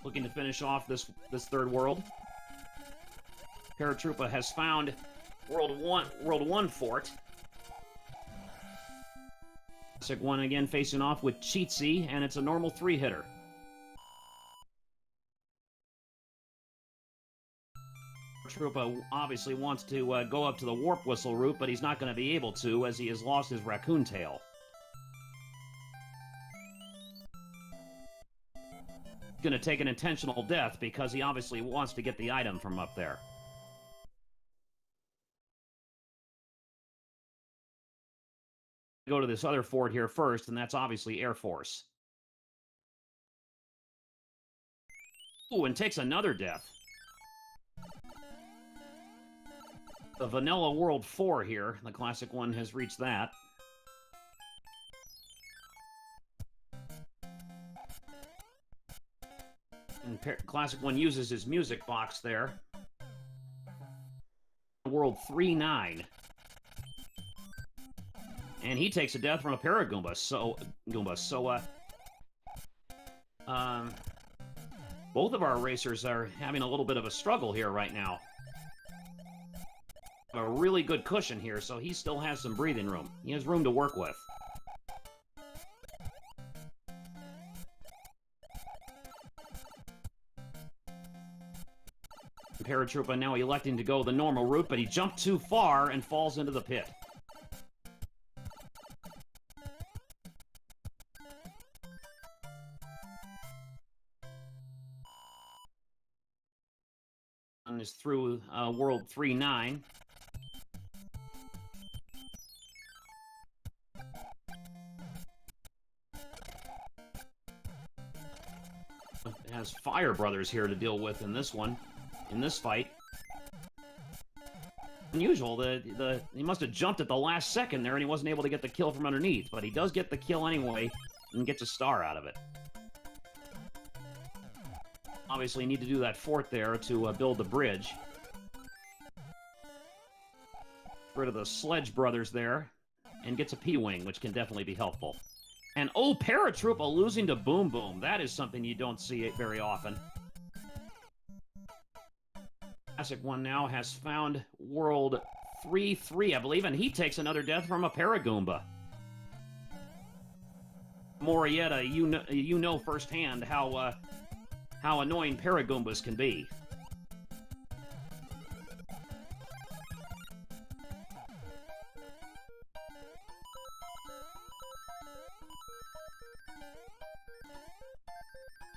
looking to finish off this third world. Paratroopa has found World 1 fort. Classic One again facing off with Cheatsy, and it's a normal 3-hitter. Paratroopa obviously wants to go up to the Warp Whistle route, but he's not going to be able to, as he has lost his raccoon tail. He's going to take an intentional death because he obviously wants to get the item from up there. Go to this other fort here first, and that's obviously Air Force. Ooh, and takes another death. The Vanilla World 4 here. The Classic One has reached that. And Classic One uses his music box there. World 3-9. And he takes a death from a Paragoomba. Both of our racers are having a little bit of a struggle here right now. A really good cushion here, so he still has some breathing room. He has room to work with. Paratroopa now electing to go the normal route, but he jumped too far and falls into the pit. And is through World 3-9. Has Fire Brothers here to deal with in this one, in this fight. Unusual, he must have jumped at the last second there and he wasn't able to get the kill from underneath, but he does get the kill anyway and gets a star out of it. Obviously need to do that fort there to build the bridge. Get rid of the Sledge Brothers there and gets a P-Wing, which can definitely be helpful. And, oh, Paratroopa losing to Boom Boom. That is something you don't see very often. Classic One now has found World 3-3, I believe, and he takes another death from a Paragoomba. Morietta, you know firsthand how annoying Paragoombas can be.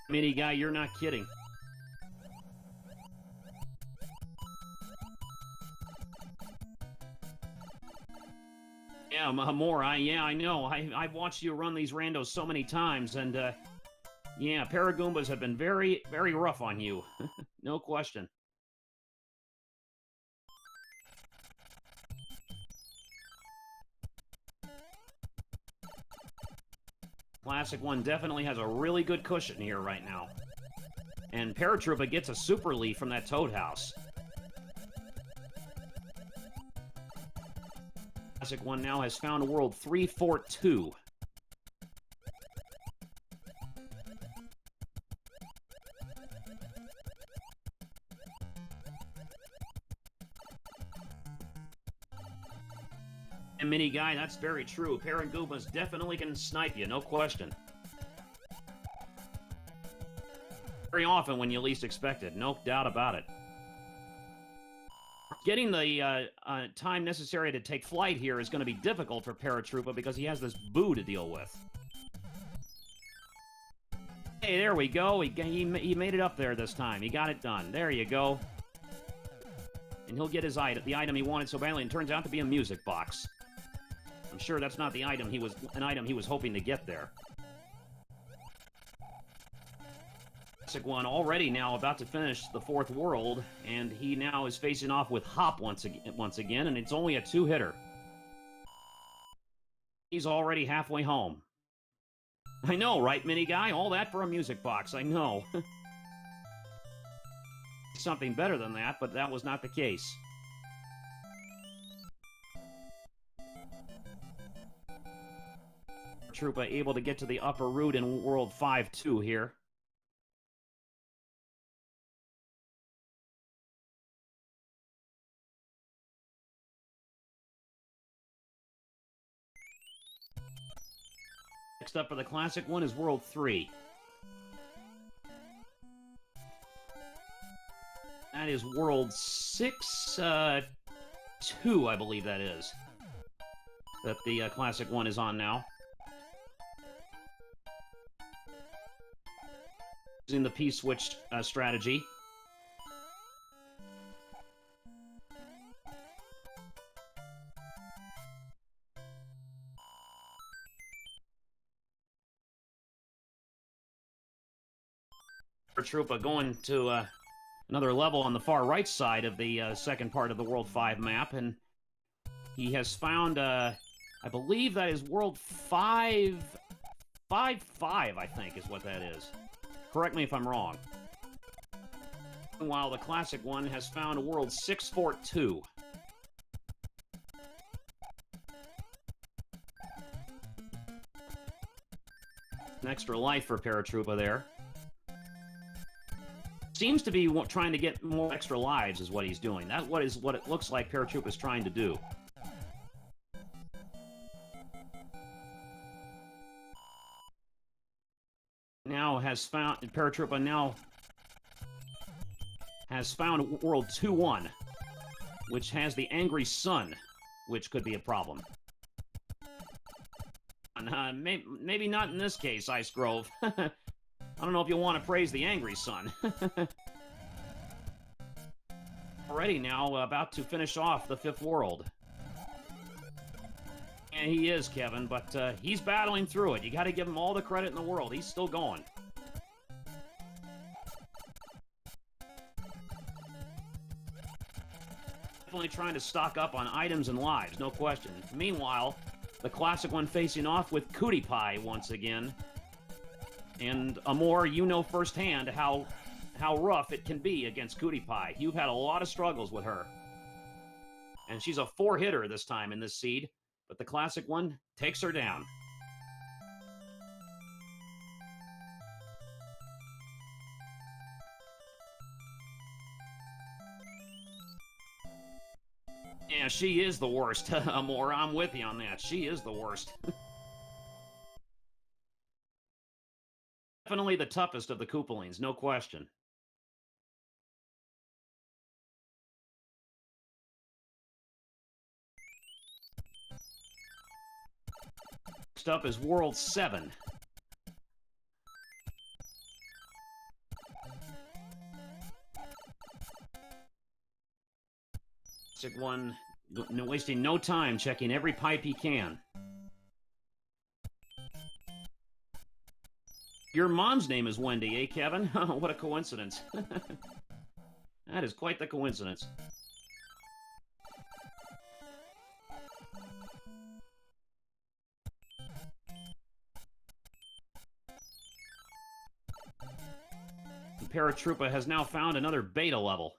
Mini guy, you're not kidding. Yeah, more. I know. I've watched you run these randos so many times, and yeah, Paragoombas have been very, very rough on you. No question. Classic One definitely has a really good cushion here right now. And Paratroopa gets a Super Leaf from that Toad House. Classic One now has found World 3-4-2. Mini guy, that's very true. Paragoombas definitely can snipe you, no question. Very often when you least expect it, no doubt about it. Getting the time necessary to take flight here is going to be difficult for Paratroopa because he has this boo to deal with. Hey, there we go. He made it up there this time. He got it done. There you go. And he'll get his item, the item he wanted so badly, and it turns out to be a music box. I'm sure that's not the item he was hoping to get there. Classic One already now about to finish the fourth world, and he now is facing off with Hop once again, and it's only a 2-hitter. He's already halfway home. I know, right, mini guy? All that for a music box, I know. Something better than that, but that was not the case. Troopa able to get to the upper route in World 5-2 here. Next up for the Classic One is World 3. That is World 6-2, I believe that is. That the Classic One is on now. Using the P-switch strategy. Paratroopa going to another level on the far right side of the second part of the World 5 map, and he has found, I believe that is World 5... 5-5, I think, is what that is. Correct me if I'm wrong. While the Classic One has found World 6-4-2. An extra life for Paratroopa there. Seems to be trying to get more extra lives is what he's doing. That's what it looks like Paratroopa is trying to do. Paratroopa now has found World 2-1, which has the Angry Sun, which could be a problem. Maybe not in this case, Ice Grove. I don't know if you want to praise the Angry Sun. Already now about to finish off the 5th world. And he is, Kevin, but he's battling through it. You got to give him all the credit in the world. He's still going. Definitely trying to stock up on items and lives, no question. Meanwhile, the Classic One facing off with Cootie Pie once again. And Amor, you know firsthand how rough it can be against Cootie Pie. You've had a lot of struggles with her. And she's a 4-hitter this time in this seed, but the Classic One takes her down. Yeah, she is the worst, Amor. I'm with you on that. She is the worst. Definitely the toughest of the Koopalings, no question. Next up is World 7. Classic One wasting no time checking every pipe he can. Your mom's name is Wendy, eh, Kevin? What a coincidence. That is quite the coincidence. The Paratroopa has now found another beta level.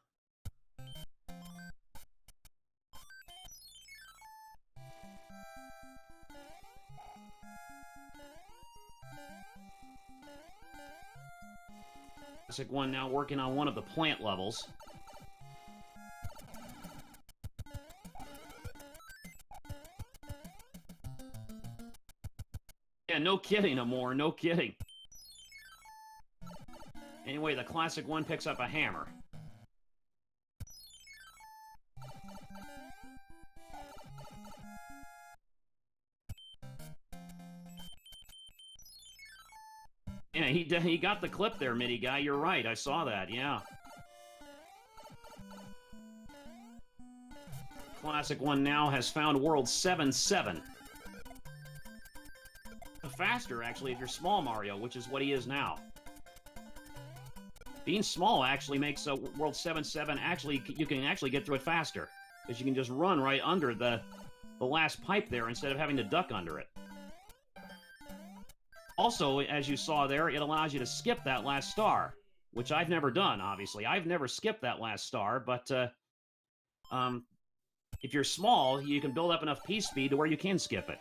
Classic One now working on one of the plant levels. Yeah, no kidding, Amor, no kidding. Anyway, the Classic One picks up a hammer. Yeah, he got the clip there, Midi Guy. You're right. I saw that, yeah. Classic One now has found World 7-7. Faster, actually, if you're small Mario, which is what he is now. Being small actually makes World 7-7 actually, you can actually get through it faster. Because you can just run right under the last pipe there instead of having to duck under it. Also, as you saw there, it allows you to skip that last star, which I've never done, obviously. I've never skipped that last star, but if you're small, you can build up enough piece speed to where you can skip it.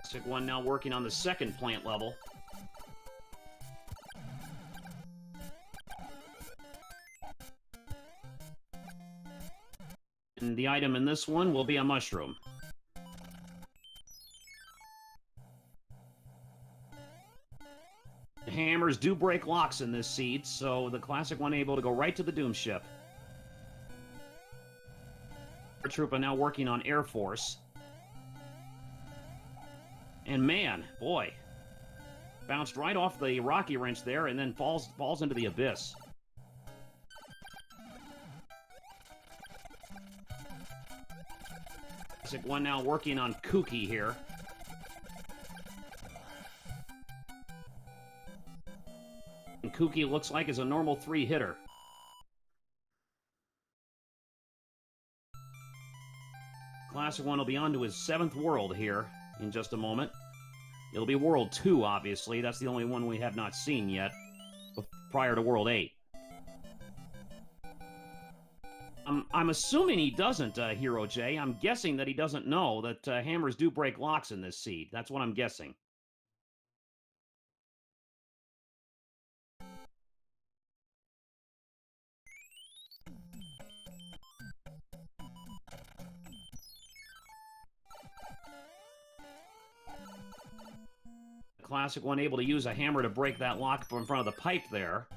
TheClassicOne now working on the second plant level. And the item in this one will be a mushroom. The hammers do break locks in this seed, so the TheClassicOne able to go right to the Doom ship. Paratroopa now working on Air Force. And man, boy, bounced right off the rocky wrench there and then falls into the abyss. TheClassicOne now working on Kooky here. And Kooky looks like is a normal 3-hitter. TheClassicOne will be on to his 7th world here in just a moment. It'll be World 2, obviously. That's the only one we have not seen yet, prior to World 8. I'm assuming he doesn't, Hero J. I'm guessing that he doesn't know that hammers do break locks in this seed. That's what I'm guessing. TheClassicOne able to use a hammer to break that lock from in front of the pipe there.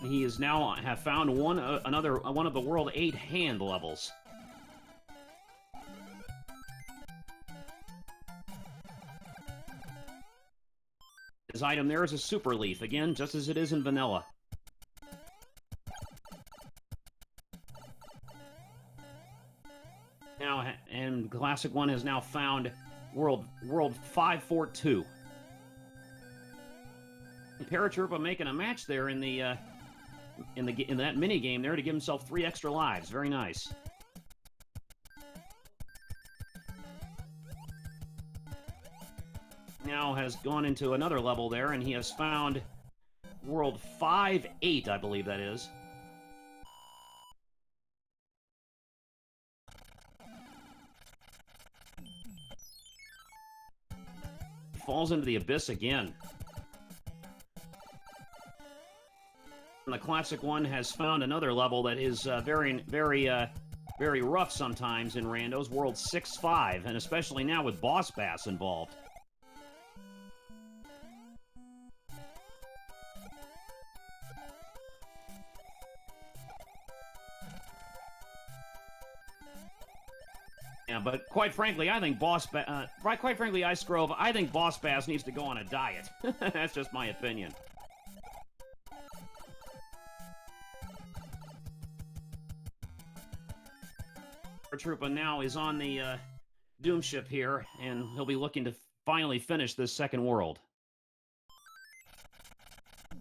He is now have found another one of the World 8 hand levels. His item there is a super leaf, again, just as it is in vanilla. Now, and TheClassicOne has now found World 542. Paratroopa making a match there in the in that mini game there to give himself 3 extra lives. Very nice. Now has gone into another level there, and he has found World 5-8, I believe that is. Falls into the abyss again. And the TheClassicOne has found another level that is very rough sometimes in randos, World 6-5, and especially now with Boss Bass involved. Yeah, but quite frankly, I think quite frankly, Ice Grove, I think Boss Bass needs to go on a diet. That's just my opinion. Paratroopa now is on the Doom ship here, and he'll be looking to finally finish this second world.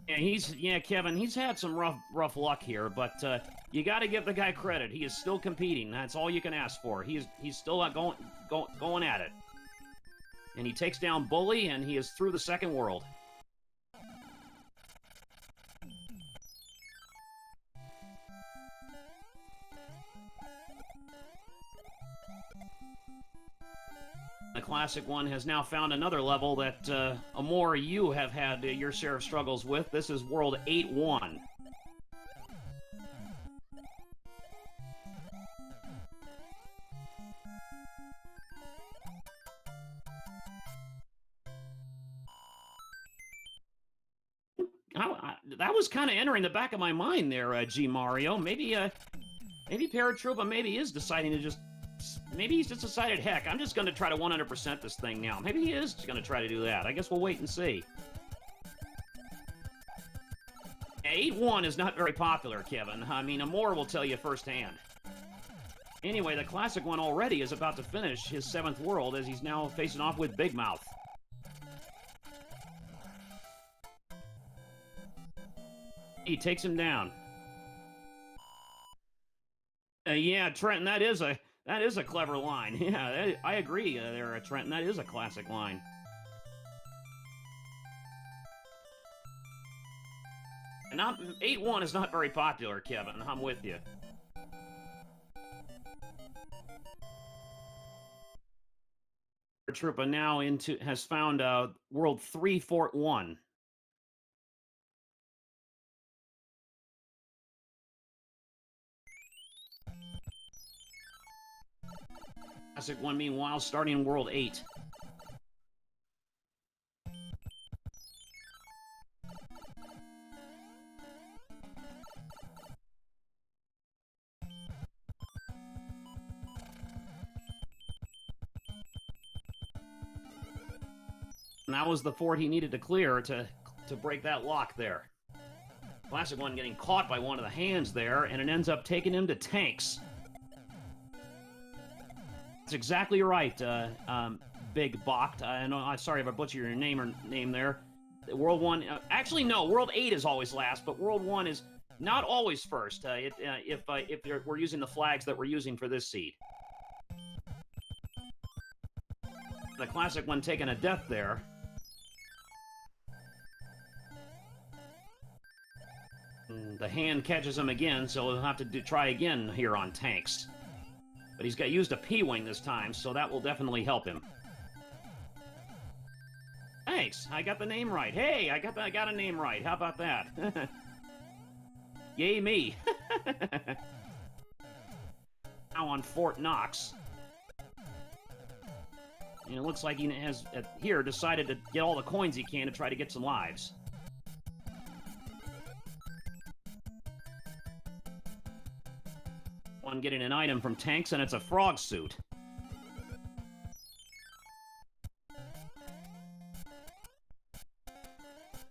Yeah, Kevin, he's had some rough luck here, but you got to give the guy credit. He is still competing. That's all you can ask for. He's still going at it. And he takes down Bully, and he is through the second world. The TheClassicOne has now found another level that, Amor, you have had your share of struggles with. This is World 8-1. That was kind of entering the back of my mind there, G Mario. Maybe Paratroopa maybe is deciding to just... Maybe he's just decided, heck, I'm just going to try to 100% this thing now. Maybe he is going to try to do that. I guess we'll wait and see. 8-1 is not very popular, Kevin. I mean, Amor will tell you firsthand. Anyway, the Classic One already is about to finish his 7th world as he's now facing off with Big Mouth. He takes him down. Yeah, Trenton, that is a clever line. Yeah, I agree there, Trenton. That is a classic line. And 8-1 is not very popular, Kevin. I'm with you. Paratroopa now has found World 3, Fort 1. Classic One, meanwhile, starting in World 8. And that was the fort he needed to clear to break that lock there. Classic One getting caught by one of the hands there, and it ends up taking him to tanks. That's exactly right, Big Bocht. I'm sorry if I butchered your name there. World 1, actually no, World 8 is always last, but World 1 is not always first, if we're using the flags that we're using for this seed. The Classic One taking a death there. And the hand catches him again, so he'll have to try again here on tanks. But he's used a P-Wing this time, so that will definitely help him. Thanks, I got the name right. Hey, I got a name right. How about that? Yay me. Now on Fort Knox. And it looks like he has, here, decided to get all the coins he can to try to get some lives. One getting an item from tanks, and it's a frog suit.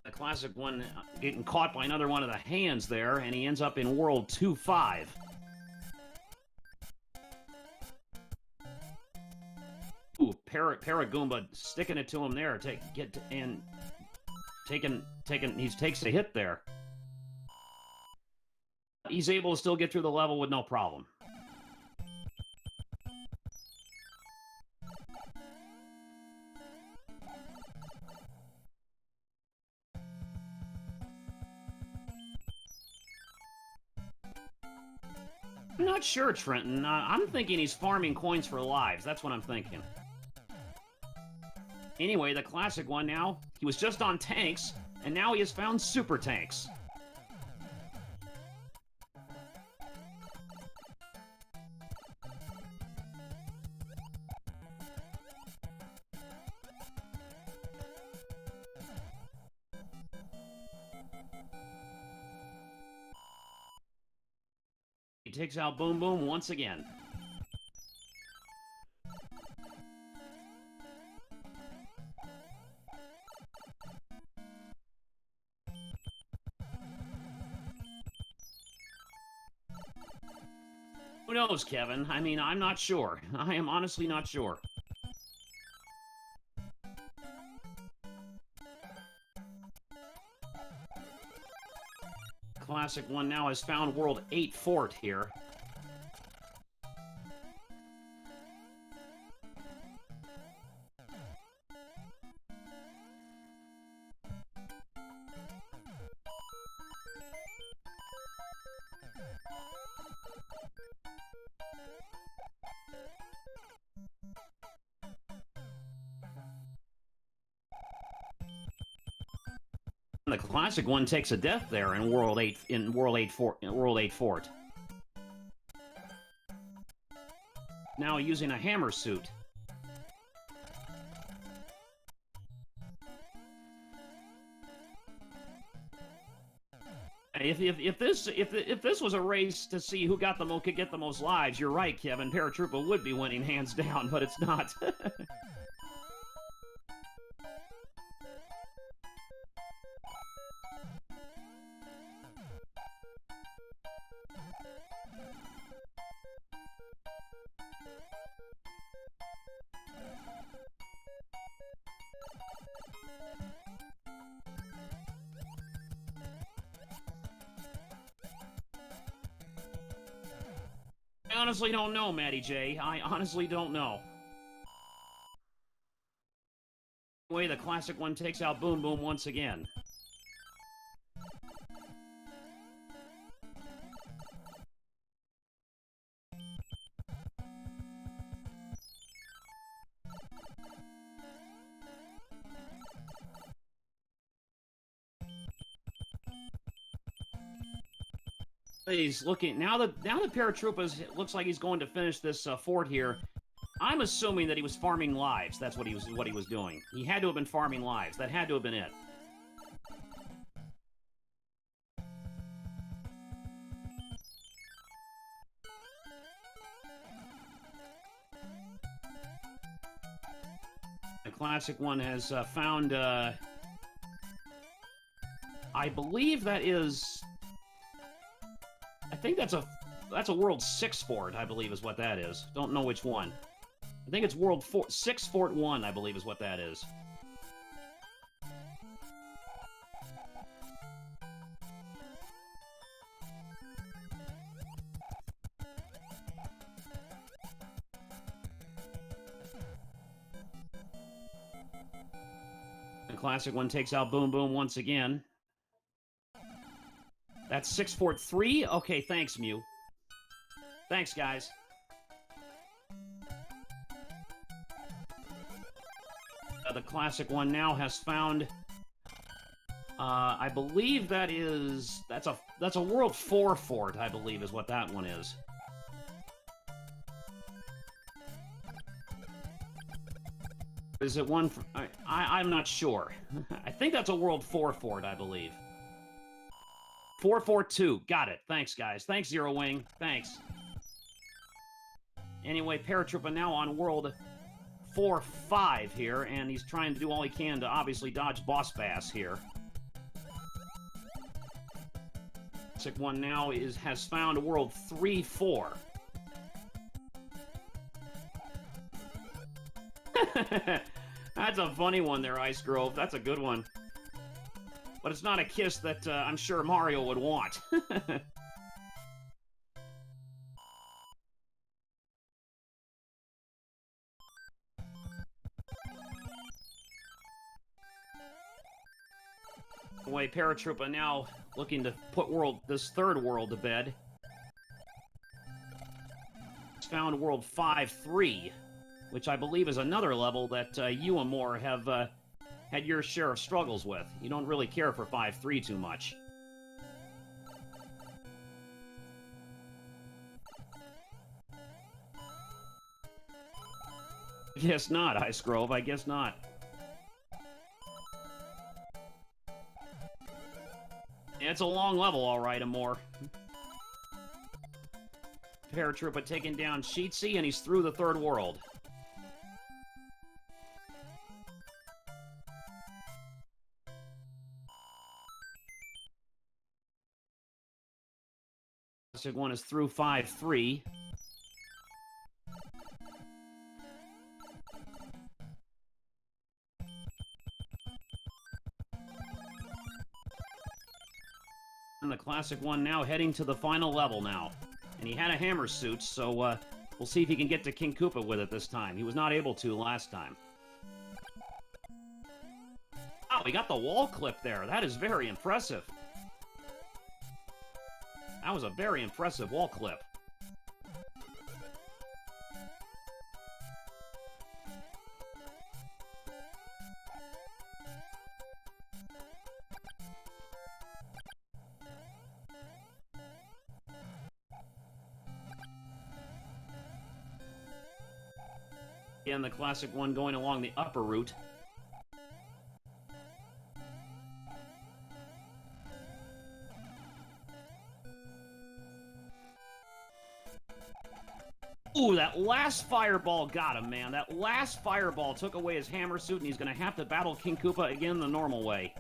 The Classic One getting caught by another one of the hands there, and he ends up in World 2-5. Ooh, Paragoomba sticking it to him there. He takes a hit there. He's able to still get through the level with no problem. I'm not sure, Trenton. I'm thinking he's farming coins for lives. That's what I'm thinking. Anyway, the Classic One now, he was just on tanks, and now he has found super tanks. He takes out Boom Boom once again. Who knows, Kevin? I mean, I'm not sure. I am honestly not sure. Classic One now has found World 8 Fort here. The Classic One takes a death there in World 8 Fort. Now using a hammer suit. If this was a race to see who could get the most lives, you're right, Kevin. Paratroopa would be winning hands down, but it's not. honestly don't know, Matty J. I honestly don't know. Anyway, the classic one takes out Boom Boom once again. He's looking now. The Paratroopa looks like he's going to finish this fort here. I'm assuming that he was farming lives. That's what he was doing. He had to have been farming lives. That had to have been it. The classic one has found. I believe that is. I think that's a World 6 fort, I believe is what that is. Don't know which one. I think it's World 6 Fort 1, I believe is what that is. The classic one takes out Boom Boom once again. That's 6 Fort 3? Okay, thanks, Mew. Thanks, guys. The classic one now has found... I believe that's a World 4 fort, I believe, is what that one is. Is it one... I'm not sure. I think that's a World 4 fort, I believe. 442. Got it. Thanks, guys. Thanks, Zero Wing. Thanks. Anyway, Paratroopa now on World 4-5 here, and he's trying to do all he can to obviously dodge Boss Bass here. Classic one now has found World 3-4. That's a funny one there, Ice Grove. That's a good one. But it's not a kiss that I'm sure Mario would want. Anyway, Paratroopa now looking to put this third world to bed. It's found World 5-3, which I believe is another level that you and more have had your share of struggles with. You don't really care for 5-3 too much. Guess not, Ice Grove. I guess not. It's a long level, all right, Amor. Paratroopa taking down Sheetsy, and he's through the third world. Classic one is through 5-3. And the classic one now heading to the final level now. And he had a hammer suit, so we'll see if he can get to King Koopa with it this time. He was not able to last time. Oh, he got the wall clip there. That is very impressive. That was a very impressive wall clip. Again, the classic one going along the upper route. Ooh, that last fireball got him, man. That last fireball took away his hammer suit, and he's going to have to battle King Koopa again the normal way.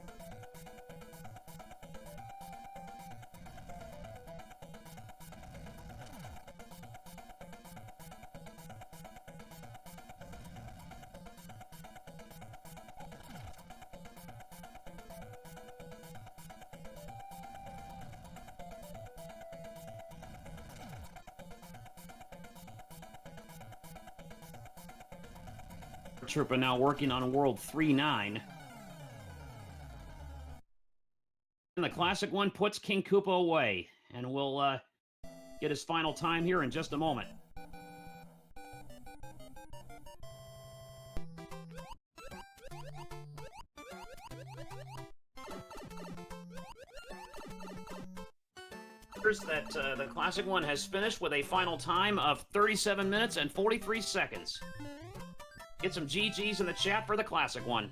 Paratroopa now working on World 3-9. And the Classic One puts King Koopa away, and we'll get his final time here in just a moment. That the Classic One has finished with a final time of 37 minutes and 43 seconds. Get some GGs in the chat for the Classic One.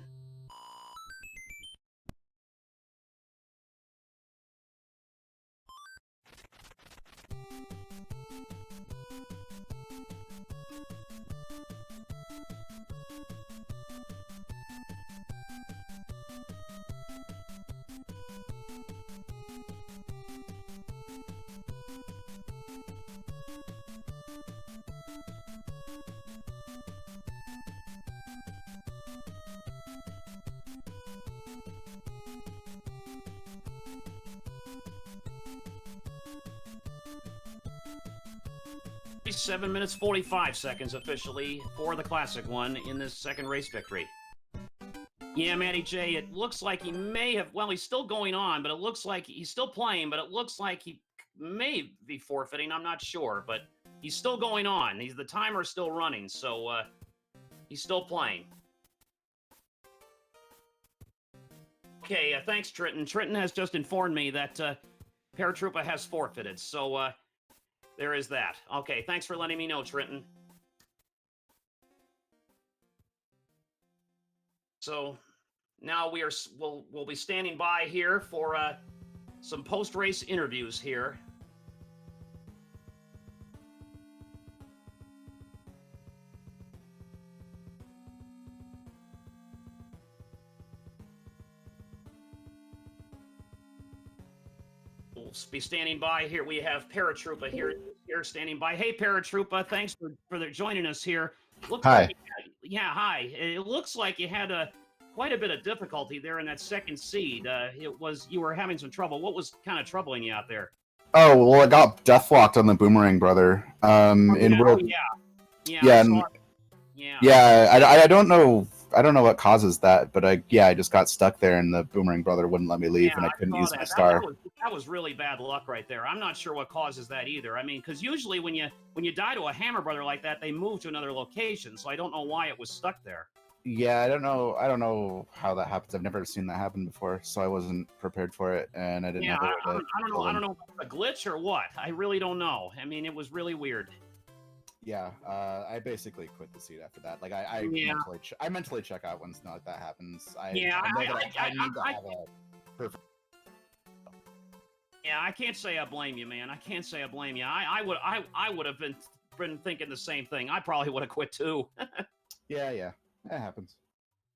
Seven minutes 45 seconds officially for the Classic One in this second race victory. Yeah, Matty J, it looks like he may have, well, he's still going on, but it looks like he's still playing, but it looks like he may be forfeiting. I'm not sure, but he's still going on. The timer's still running, so he's still playing. Okay, thanks, Trenton. Trenton has just informed me that Paratroopa has forfeited, so there is that. Okay, thanks for letting me know, Trenton. So now we'll be standing by here for some post-race interviews here. We'll be standing by here. We have Paratroopa here standing by. Hey, Paratroopa, thanks for joining us here. Hi. Hi. It looks like you had quite a bit of difficulty there in that second seed. You were having some trouble. What was kind of troubling you out there? Oh, well, I got deathlocked on the Boomerang Brother. I don't know. I don't know what causes that, but I just got stuck there, and the Boomerang Brother wouldn't let me leave, and I couldn't use my star. That was really bad luck right there. I'm not sure what causes that either. I mean, because usually when you die to a Hammer Brother like that, they move to another location. So I don't know why it was stuck there. Yeah, I don't know how that happens. I've never seen that happen before, so I wasn't prepared for it, and I didn't know. I don't know if it's a glitch or what. I really don't know. I mean, it was really weird. Yeah, I basically quit the seat after that. Like I mentally check out when something like that happens. I need to have a perfect. Yeah, I can't say I blame you, man. I can't say I blame you. I would have been thinking the same thing. I probably would have quit too. Yeah, it happens.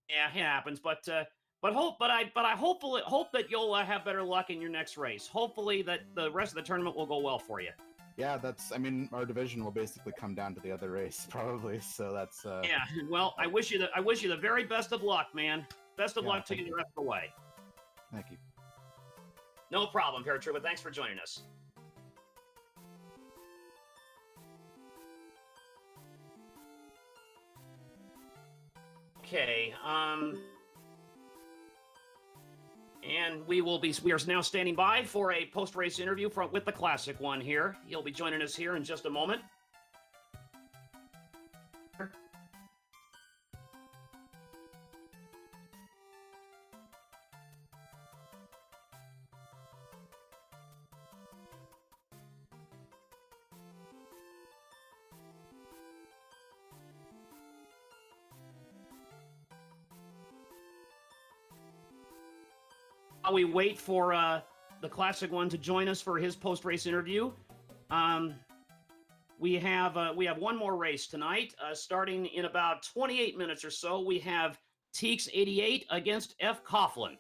Yeah, it happens. But I hope that you'll have better luck in your next race. Hopefully that the rest of the tournament will go well for you. Yeah, I mean, our division will basically come down to the other race, probably. So that's. Yeah, well, I wish you the very best of luck, man. Best of luck to you the rest of the way. Thank you. No problem, Paratroopa. Thanks for joining us. Okay, and we are now standing by for a post-race interview with the Classic One here. He'll be joining us here in just a moment. While we wait for the Classic One to join us for his post-race interview, we have one more race tonight. Starting in about 28 minutes or so, we have Teeks88 against F. Coughlin.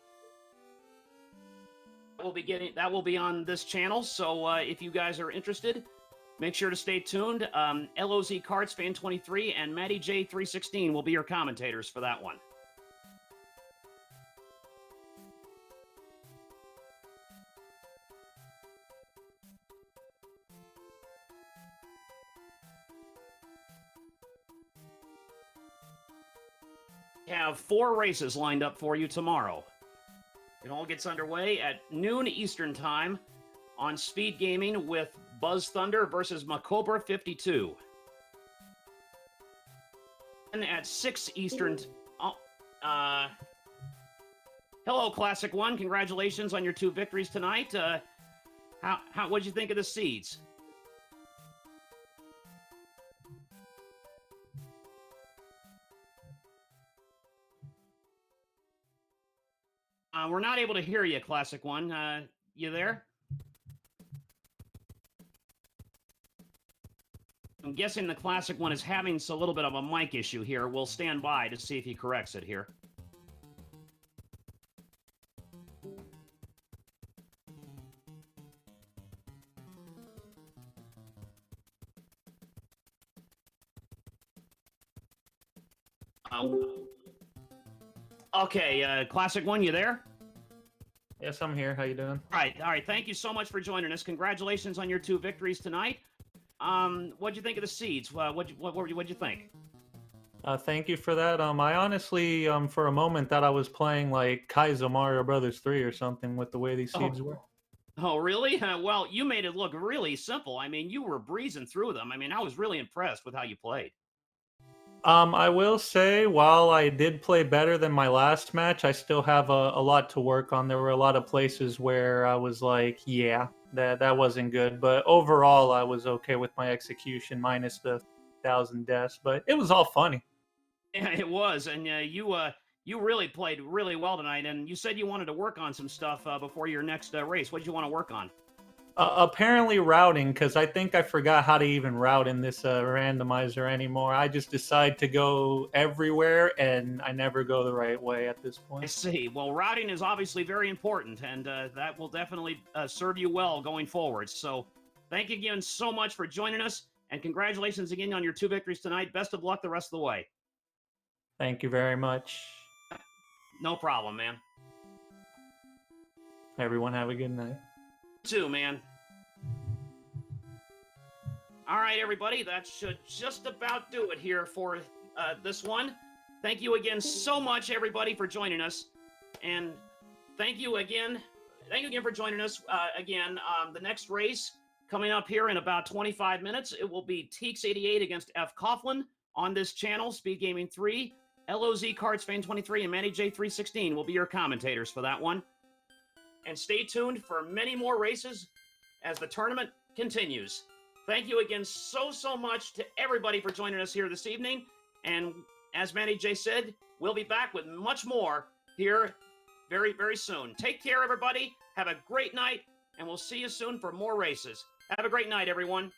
That will be on this channel. So if you guys are interested, make sure to stay tuned. LOZ Karts Fan 23 and Matty J 316 will be your commentators for that one. We have 4 races lined up for you tomorrow. It all gets underway at noon Eastern Time on Speed Gaming with Buzz Thunder versus Macobra 52. And at 6 Eastern... hello, Classic One. Congratulations on your 2 victories tonight. What'd you think of the seeds? We're not able to hear you, Classic One. You there? I'm guessing the Classic One is having a little bit of a mic issue here. We'll stand by to see if he corrects it here. Okay, Classic One, you there? Yes, I'm here. How you doing? All right. Thank you so much for joining us. Congratulations on your 2 victories tonight. What'd you think of the seeds? What'd you think? Thank you for that. I honestly, for a moment, thought I was playing like Kaizo Mario Brothers 3 or something with the way these seeds were. Oh, really? Well, you made it look really simple. I mean, you were breezing through them. I mean, I was really impressed with how you played. I will say, while I did play better than my last match, I still have a lot to work on. There were a lot of places where I was like, yeah, that wasn't good. But overall, I was okay with my execution, minus the 1,000 deaths. But it was all funny. Yeah, it was. And you really played really well tonight. And you said you wanted to work on some stuff before your next race. What did you want to work on? Apparently routing, because I think I forgot how to even route in this randomizer anymore. I just decide to go everywhere, and I never go the right way at this point. I see. Well, routing is obviously very important, and that will definitely serve you well going forward. So thank you again so much for joining us, and congratulations again on your 2 victories tonight. Best of luck the rest of the way. Thank you very much. No problem, man. Everyone have a good night. Too, man. All right, everybody, that should just about do it here for this one. Thank you again so much, everybody, for joining us, and thank you again for joining us again. The next race coming up here in about 25 minutes, it will be Teeks88 against F. Coughlin on this channel, Speed Gaming 3. LOZ Cards Fan 23 and Manny J316 will be your commentators for that one. And stay tuned for many more races as the tournament continues. Thank you again so much to everybody for joining us here this evening. And as Manny J said, we'll be back with much more here very, very soon. Take care, everybody. Have a great night, and we'll see you soon for more races. Have a great night, everyone.